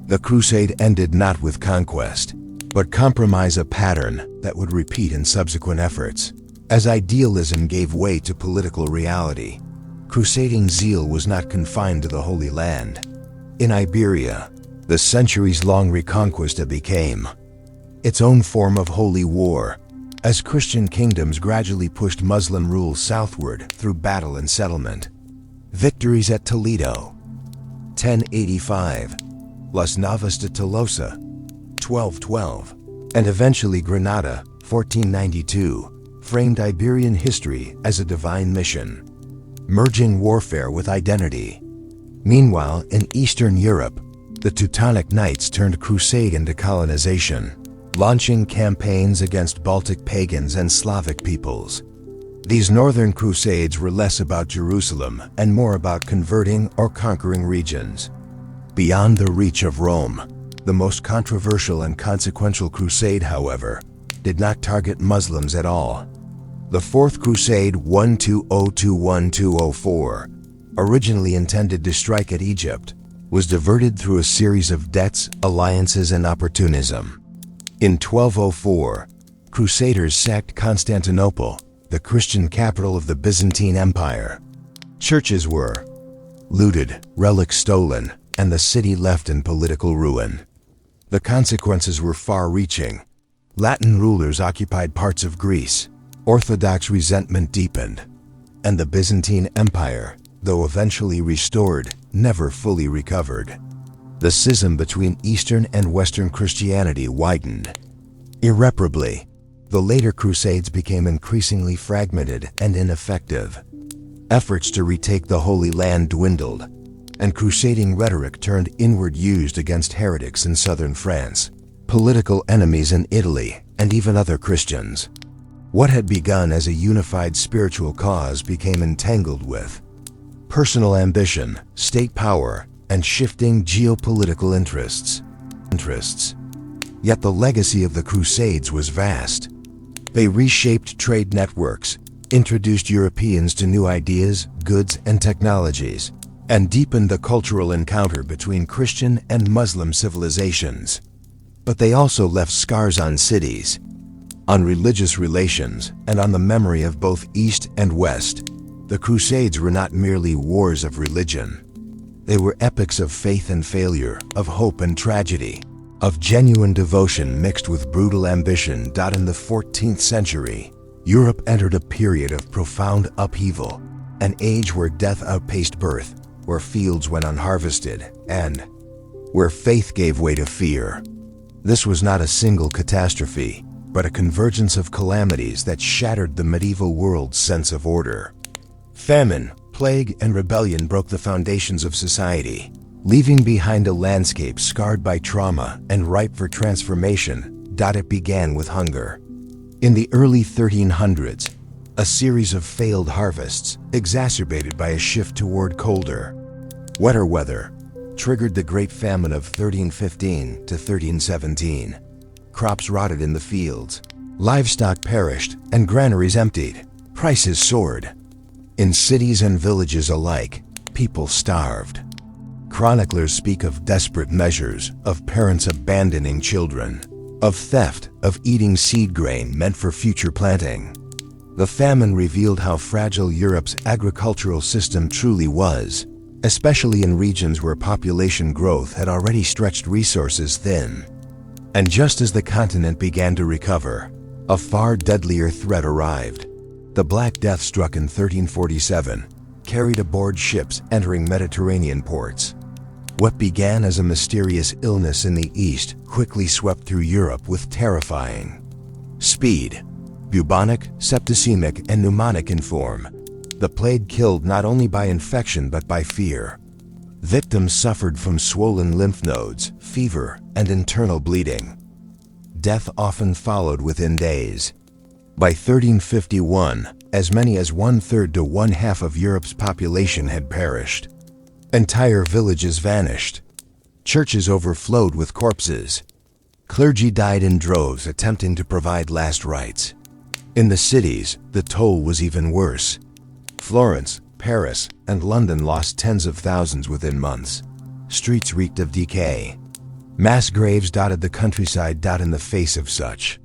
The crusade ended not with conquest, but compromise, a pattern that would repeat in subsequent efforts. As idealism gave way to political reality, crusading zeal was not confined to the Holy Land. In Iberia, the centuries-long Reconquista became its own form of holy war, as Christian kingdoms gradually pushed Muslim rule southward through battle and settlement. Victories at Toledo, 1085, Las Navas de Tolosa, 1212, and eventually Granada, 1492, framed Iberian history as a divine mission, merging warfare with identity. Meanwhile, in Eastern Europe, the Teutonic Knights turned crusade into colonization, launching campaigns against Baltic pagans and Slavic peoples. These northern crusades were less about Jerusalem and more about converting or conquering regions beyond the reach of Rome. The most controversial and consequential crusade, however, did not target Muslims at all. The Fourth Crusade, 1202–1204, originally intended to strike at Egypt, was diverted through a series of debts, alliances, and opportunism. In 1204, Crusaders sacked Constantinople, the Christian capital of the Byzantine Empire. Churches were looted, relics stolen, and the city left in political ruin. The consequences were far-reaching. Latin rulers occupied parts of Greece, Orthodox resentment deepened, and the Byzantine Empire, though eventually restored, never fully recovered. The schism between Eastern and Western Christianity widened irreparably. The later Crusades became increasingly fragmented and ineffective. Efforts to retake the Holy Land dwindled, and crusading rhetoric turned inward, used against heretics in southern France, political enemies in Italy, and even other Christians. What had begun as a unified spiritual cause became entangled with personal ambition, state power, and shifting geopolitical interests. Yet the legacy of the Crusades was vast. They reshaped trade networks, introduced Europeans to new ideas, goods, and technologies, and deepened the cultural encounter between Christian and Muslim civilizations. But they also left scars on cities, on religious relations, and on the memory of both East and West. The Crusades were not merely wars of religion. They were epics of faith and failure, of hope and tragedy, of genuine devotion mixed with brutal ambition. In the 14th century, Europe entered a period of profound upheaval, an age where death outpaced birth, where fields went unharvested, and where faith gave way to fear. This was not a single catastrophe, but a convergence of calamities that shattered the medieval world's sense of order. Famine, plague, and rebellion broke the foundations of society, leaving behind a landscape scarred by trauma and ripe for transformation. It began with hunger. In the early 1300s, a series of failed harvests, exacerbated by a shift toward colder, wetter weather, triggered the Great Famine of 1315 to 1317. Crops rotted in the fields, livestock perished, and granaries emptied. Prices soared. In cities and villages alike, people starved. Chroniclers speak of desperate measures, of parents abandoning children, of theft, of eating seed grain meant for future planting. The famine revealed how fragile Europe's agricultural system truly was, especially in regions where population growth had already stretched resources thin. And just as the continent began to recover, a far deadlier threat arrived. The Black Death struck in 1347, carried aboard ships entering Mediterranean ports. What began as a mysterious illness in the East quickly swept through Europe with terrifying speed. Bubonic, septicemic, and pneumonic in form, the plague killed not only by infection but by fear. Victims suffered from swollen lymph nodes, fever, and internal bleeding. Death often followed within days. By 1351, as many as 1/3 to 1/2 of Europe's population had perished. Entire villages vanished. Churches overflowed with corpses. Clergy died in droves attempting to provide last rites. In the cities, the toll was even worse. Florence, Paris, and London lost tens of thousands within months. Streets reeked of decay. Mass graves dotted the countryside. In the face of such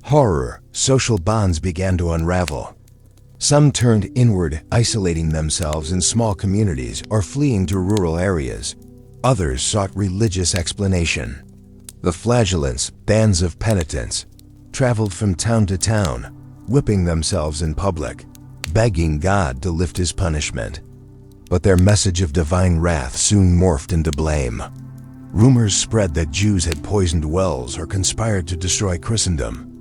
horror, social bonds began to unravel. Some turned inward, isolating themselves in small communities or fleeing to rural areas. Others sought religious explanation. The flagellants, bands of penitents, traveled from town to town, whipping themselves in public, begging God to lift his punishment. But their message of divine wrath soon morphed into blame. Rumors spread that Jews had poisoned wells or conspired to destroy Christendom.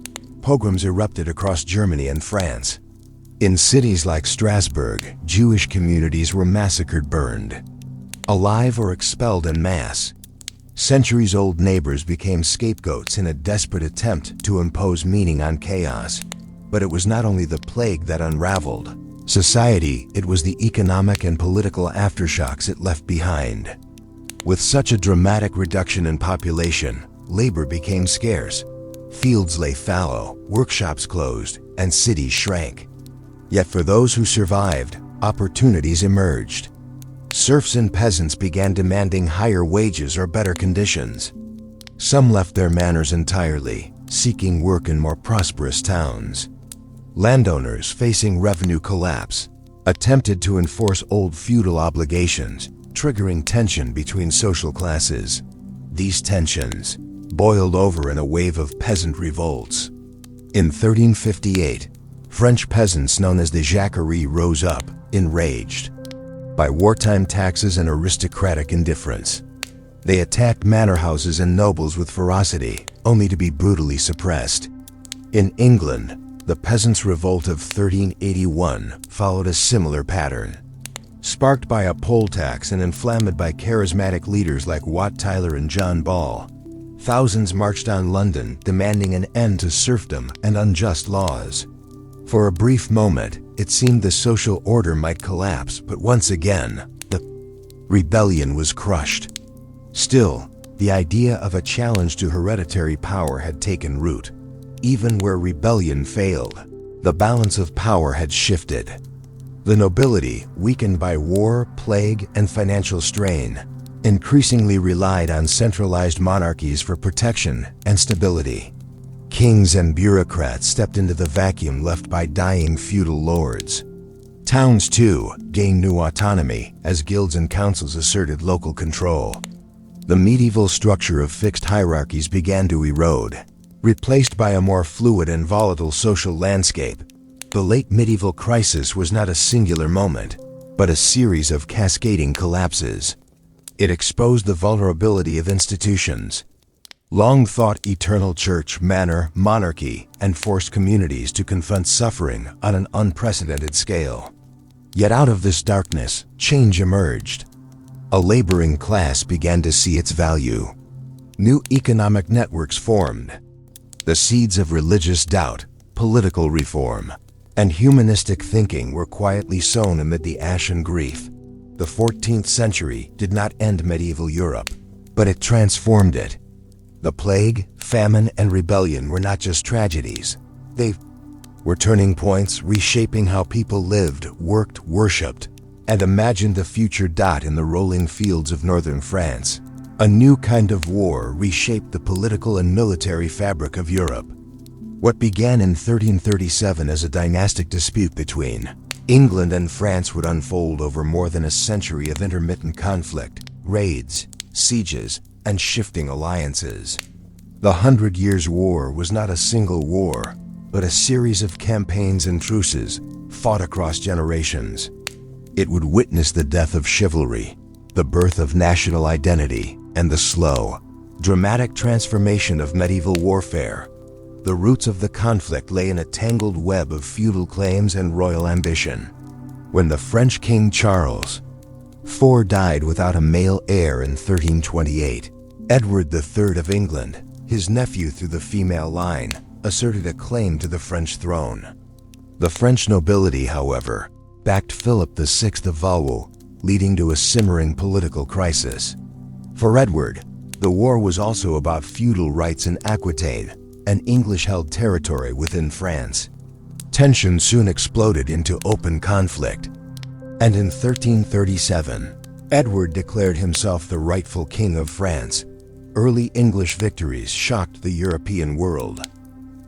Pogroms erupted across Germany and France. In cities like Strasbourg, Jewish communities were massacred, burned alive, or expelled en masse. Centuries-old neighbors became scapegoats in a desperate attempt to impose meaning on chaos. But it was not only the plague that unraveled society, it was the economic and political aftershocks it left behind. With such a dramatic reduction in population, labor became scarce. Fields lay fallow, workshops closed, and cities shrank. Yet for those who survived, opportunities emerged. Serfs and peasants began demanding higher wages or better conditions. Some left their manors entirely, seeking work in more prosperous towns. Landowners, facing revenue collapse, attempted to enforce old feudal obligations, triggering tension between social classes. These tensions boiled over in a wave of peasant revolts. In 1358, French peasants known as the Jacquerie rose up, enraged by wartime taxes and aristocratic indifference. They attacked manor houses and nobles with ferocity, only to be brutally suppressed. In England, the Peasants' Revolt of 1381 followed a similar pattern. Sparked by a poll tax and inflamed by charismatic leaders like Wat Tyler and John Ball, thousands marched on London demanding an end to serfdom and unjust laws. For a brief moment, it seemed the social order might collapse, but once again, the rebellion was crushed. Still, the idea of a challenge to hereditary power had taken root. Even where rebellion failed, the balance of power had shifted. The nobility, weakened by war, plague, and financial strain, increasingly relied on centralized monarchies for protection and stability. Kings and bureaucrats stepped into the vacuum left by dying feudal lords. Towns, too, gained new autonomy as guilds and councils asserted local control. The medieval structure of fixed hierarchies began to erode, replaced by a more fluid and volatile social landscape. The late medieval crisis was not a singular moment, but a series of cascading collapses. It exposed the vulnerability of institutions, long thought eternal church, manor, monarchy, and forced communities to confront suffering on an unprecedented scale. Yet out of this darkness, change emerged. A laboring class began to see its value. New economic networks formed. The seeds of religious doubt, political reform, and humanistic thinking were quietly sown amid the ash and grief. The 14th century did not end medieval Europe, but it transformed it. The plague, famine, and rebellion were not just tragedies. They were turning points, reshaping how people lived, worked, worshipped, and imagined a future in the rolling fields of northern France. A new kind of war reshaped the political and military fabric of Europe. What began in 1337 as a dynastic dispute between England and France would unfold over more than a century of intermittent conflict, raids, sieges, and shifting alliances. The 100 Years' War was not a single war, but a series of campaigns and truces fought across generations. It would witness the death of chivalry, the birth of national identity, and the slow, dramatic transformation of medieval warfare. The roots of the conflict lay in a tangled web of feudal claims and royal ambition. When the French King Charles IV died without a male heir in 1328, Edward III of England, his nephew through the female line, asserted a claim to the French throne. The French nobility, however, backed Philip VI of Valois, leading to a simmering political crisis. For Edward, the war was also about feudal rights in Aquitaine, an English-held territory within France. Tension soon exploded into open conflict, and in 1337, Edward declared himself the rightful king of France. Early English victories shocked the European world.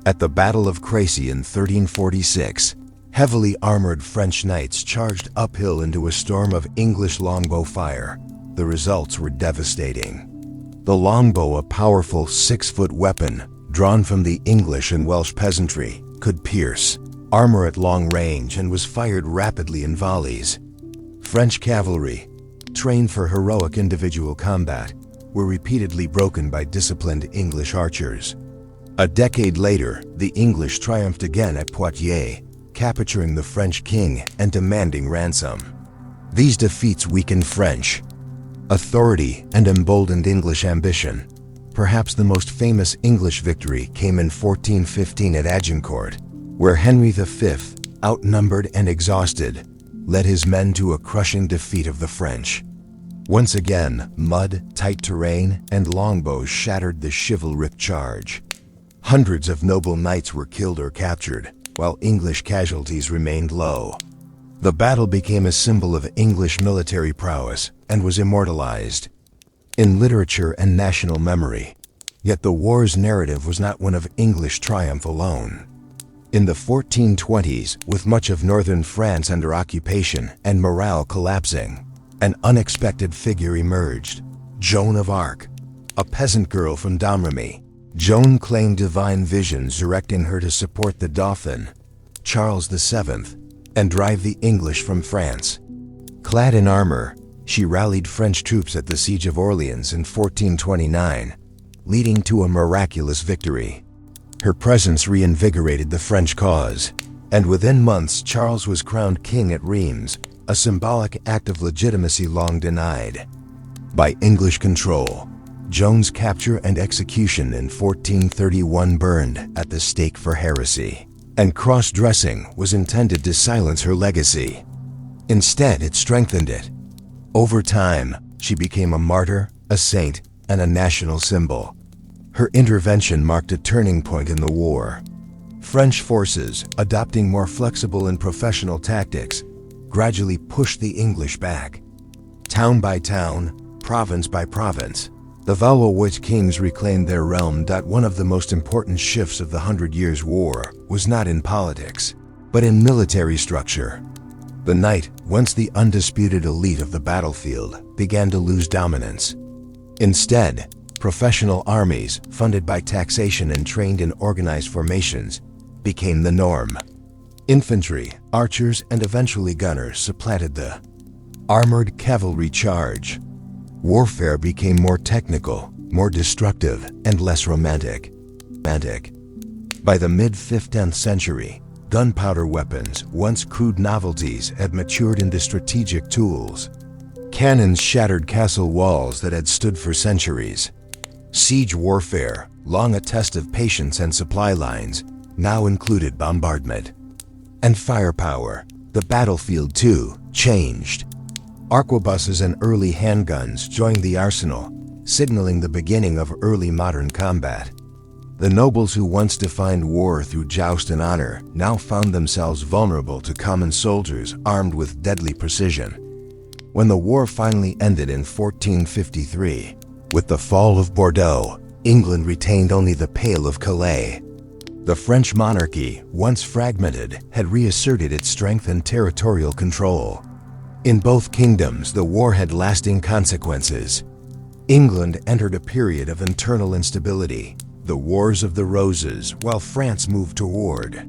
At the Battle of Crécy in 1346, heavily armored French knights charged uphill into a storm of English longbow fire. The results were devastating. The longbow, a powerful 6-foot weapon, drawn from the English and Welsh peasantry, could pierce armor at long range and was fired rapidly in volleys. French cavalry, trained for heroic individual combat, were repeatedly broken by disciplined English archers. A decade later, the English triumphed again at Poitiers, capturing the French king and demanding ransom. These defeats weakened French authority and emboldened English ambition. Perhaps the most famous English victory came in 1415 at Agincourt, where Henry V, outnumbered and exhausted, led his men to a crushing defeat of the French. Once again, mud, tight terrain, and longbows shattered the chivalric charge. Hundreds of noble knights were killed or captured, while English casualties remained low. The battle became a symbol of English military prowess and was immortalized in literature and national memory. Yet the war's narrative was not one of English triumph alone. In the 1420s, with much of northern France under occupation and morale collapsing, an unexpected figure emerged: Joan of Arc. A peasant girl from Domremy, Joan claimed divine visions directing her to support the Dauphin, Charles VII, and drive the English from France. Clad in armor, she rallied French troops at the Siege of Orleans in 1429, leading to a miraculous victory. Her presence reinvigorated the French cause, and within months Charles was crowned king at Reims, a symbolic act of legitimacy long denied. By English control, Joan's capture and execution in 1431 burned at the stake for heresy, and cross-dressing was intended to silence her legacy. Instead, it strengthened it. Over time, she became a martyr, a saint, and a national symbol. Her intervention marked a turning point in the war. French forces, adopting more flexible and professional tactics, gradually pushed the English back. Town by town, province by province, the Valois kings reclaimed their realm. One of the most important shifts of the 100 Years' War was not in politics, but in military structure. The knight, once the undisputed elite of the battlefield, began to lose dominance. Instead, professional armies, funded by taxation and trained in organized formations, became the norm. Infantry, archers, and eventually gunners supplanted the armored cavalry charge. Warfare became more technical, more destructive, and less romantic. By the mid-15th century, gunpowder weapons, once crude novelties, had matured into strategic tools. Cannons shattered castle walls that had stood for centuries. Siege warfare, long a test of patience and supply lines, now included bombardment. And firepower, the battlefield too, changed. Arquebuses and early handguns joined the arsenal, signaling the beginning of early modern combat. The nobles who once defined war through joust and honor now found themselves vulnerable to common soldiers armed with deadly precision. When the war finally ended in 1453, with the fall of Bordeaux, England retained only the Pale of Calais. The French monarchy, once fragmented, had reasserted its strength and territorial control. In both kingdoms, the war had lasting consequences. England entered a period of internal instability, the Wars of the Roses, while France moved toward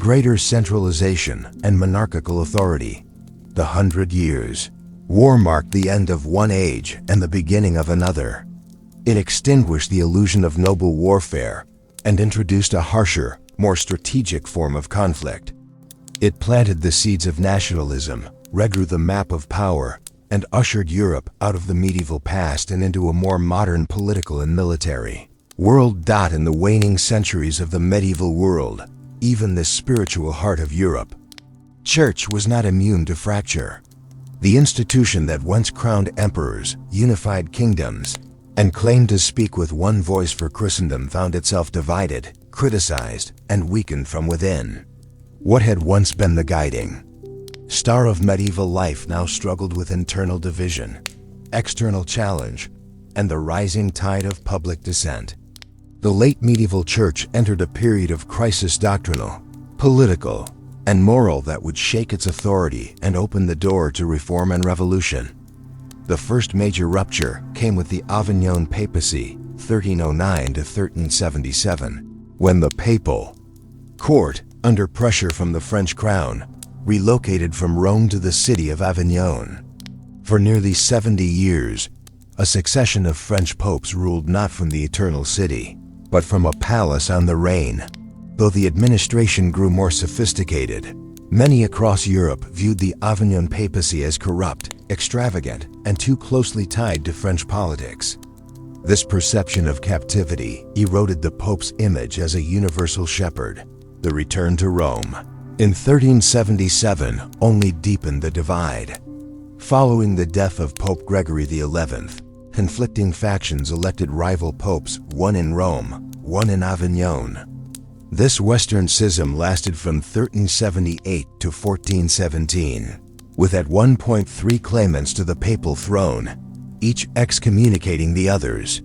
greater centralization and monarchical authority. The 100 Years' War marked the end of one age and the beginning of another. It extinguished the illusion of noble warfare and introduced a harsher, more strategic form of conflict. It planted the seeds of nationalism, redrew the map of power, and ushered Europe out of the medieval past and into a more modern political and military world. In the waning centuries of the medieval world, even the spiritual heart of Europe, church was not immune to fracture. The institution that once crowned emperors, unified kingdoms, and claimed to speak with one voice for Christendom found itself divided, criticized, and weakened from within. What had once been the guiding star of medieval life now struggled with internal division, external challenge, and the rising tide of public dissent. The late medieval church entered a period of crisis doctrinal, political, and moral that would shake its authority and open the door to reform and revolution. The first major rupture came with the Avignon papacy, 1309 to 1377, when the papal court, under pressure from the French crown, relocated from Rome to the city of Avignon. For nearly 70 years, a succession of French popes ruled not from the Eternal City, but from a palace on the Rhine. Though the administration grew more sophisticated, many across Europe viewed the Avignon papacy as corrupt, extravagant, and too closely tied to French politics. This perception of captivity eroded the Pope's image as a universal shepherd. The return to Rome in 1377 only deepened the divide. Following the death of Pope Gregory XI, conflicting factions elected rival popes, one in Rome, one in Avignon. This Western schism lasted from 1378 to 1417, with at one point 3 claimants to the papal throne, each excommunicating the others.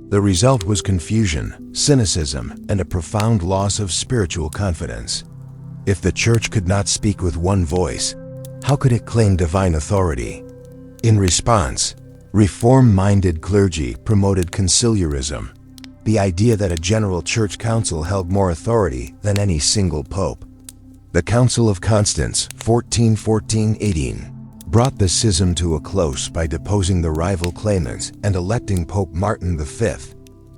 The result was confusion, cynicism, and a profound loss of spiritual confidence. If the Church could not speak with one voice, how could it claim divine authority? In response, reform-minded clergy promoted conciliarism, the idea that a general church council held more authority than any single pope. The Council of Constance, 1414-18, brought the schism to a close by deposing the rival claimants and electing Pope Martin V,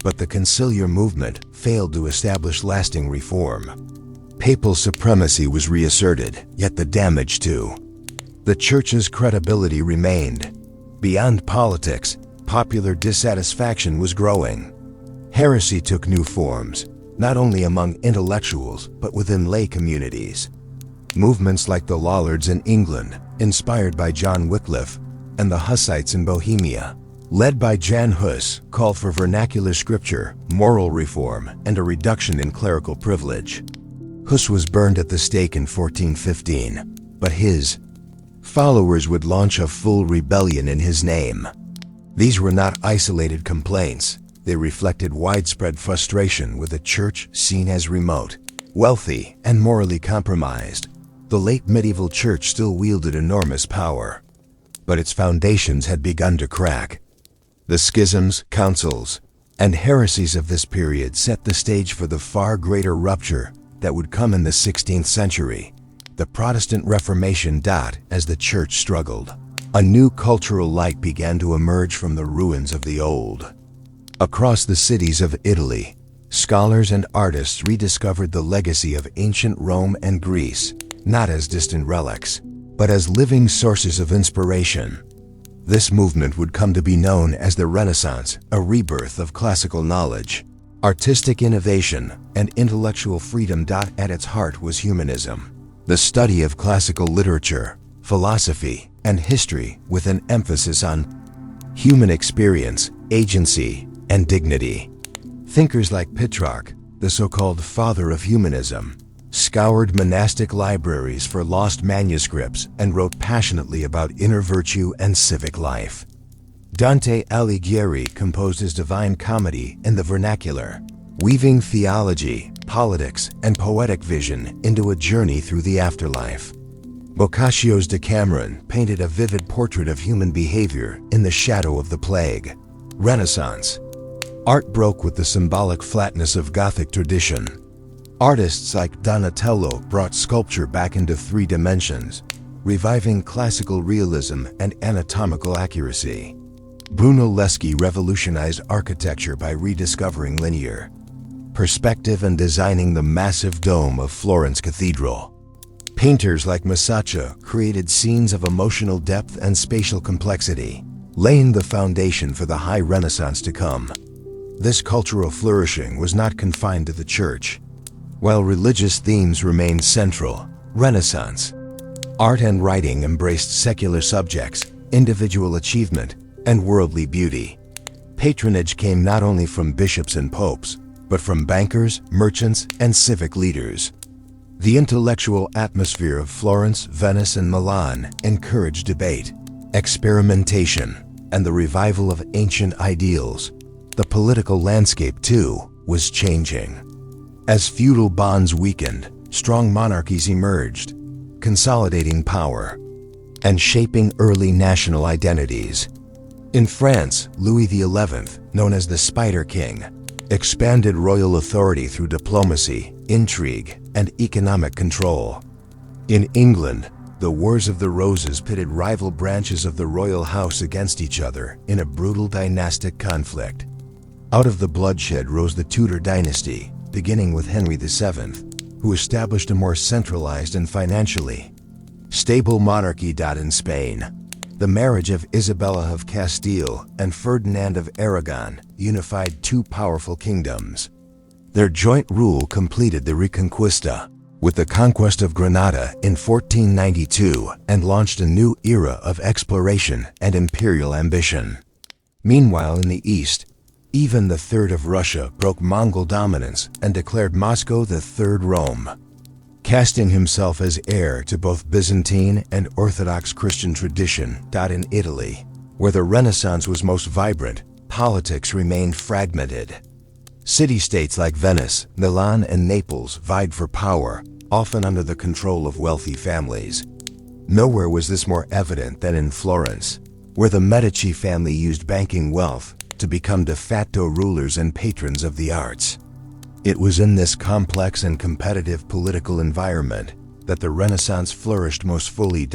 but the conciliar movement failed to establish lasting reform. Papal supremacy was reasserted, yet the damage to the Church's credibility remained. Beyond politics, popular dissatisfaction was growing. Heresy took new forms, not only among intellectuals but within lay communities. Movements like the Lollards in England, inspired by John Wycliffe, and the Hussites in Bohemia, led by Jan Hus, called for vernacular scripture, moral reform, and a reduction in clerical privilege. Hus was burned at the stake in 1415, but his followers would launch a full rebellion in his name. These were not isolated complaints. They reflected widespread frustration with a church seen as remote, wealthy, and morally compromised. The late medieval church still wielded enormous power, but its foundations had begun to crack. The schisms, councils, and heresies of this period set the stage for the far greater rupture that would come in the 16th century, the Protestant Reformation. As the church struggled, a new cultural light began to emerge from the ruins of the old. Across the cities of Italy, scholars and artists rediscovered the legacy of ancient Rome and Greece, not as distant relics, but as living sources of inspiration. This movement would come to be known as the Renaissance, a rebirth of classical knowledge, artistic innovation, and intellectual freedom. At its heart was humanism, the study of classical literature, philosophy, and history with an emphasis on human experience, agency, and dignity. Thinkers like Petrarch, the so-called father of humanism, scoured monastic libraries for lost manuscripts, and wrote passionately about inner virtue and civic life. Dante Alighieri composed his Divine Comedy in the vernacular, weaving theology, politics, and poetic vision into a journey through the afterlife. Boccaccio's Decameron painted a vivid portrait of human behavior in the shadow of the plague. Renaissance. Art broke with the symbolic flatness of Gothic tradition. Artists like Donatello brought sculpture back into 3 dimensions, reviving classical realism and anatomical accuracy. Bruno Leschi revolutionized architecture by rediscovering linear perspective and designing the massive dome of Florence Cathedral. Painters like Masaccio created scenes of emotional depth and spatial complexity, laying the foundation for the High Renaissance to come. This cultural flourishing was not confined to the church. While religious themes remained central, Renaissance art and writing embraced secular subjects, individual achievement, and worldly beauty. Patronage came not only from bishops and popes, but from bankers, merchants, and civic leaders. The intellectual atmosphere of Florence, Venice, and Milan encouraged debate, experimentation, and the revival of ancient ideals. The political landscape, too, was changing. As feudal bonds weakened, strong monarchies emerged, consolidating power and shaping early national identities. In France, Louis XI, known as the Spider King, expanded royal authority through diplomacy, intrigue, and economic control. In England, the Wars of the Roses pitted rival branches of the royal house against each other in a brutal dynastic conflict. Out of the bloodshed rose the Tudor dynasty, beginning with Henry VII, who established a more centralized and financially stable monarchy. In Spain, the marriage of Isabella of Castile and Ferdinand of Aragon unified 2 powerful kingdoms. Their joint rule completed the Reconquista, with the conquest of Granada in 1492, and launched a new era of exploration and imperial ambition. Meanwhile, in the east, Ivan III of Russia broke Mongol dominance and declared Moscow the Third Rome, casting himself as heir to both Byzantine and Orthodox Christian tradition. In Italy, where the Renaissance was most vibrant, politics remained fragmented. City-states like Venice, Milan, and Naples vied for power, often under the control of wealthy families. Nowhere was this more evident than in Florence, where the Medici family used banking wealth to become de facto rulers and patrons of the arts. It was in this complex and competitive political environment that the Renaissance flourished most fully.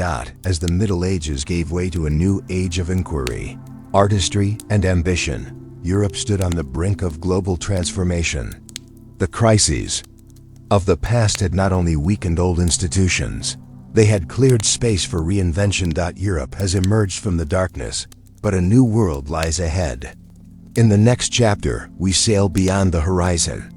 As the Middle Ages gave way to a new age of inquiry, artistry, and ambition, Europe stood on the brink of global transformation. The crises of the past had not only weakened old institutions, they had cleared space for reinvention. Europe has emerged from the darkness, but a new world lies ahead. In the next chapter, we sail beyond the horizon.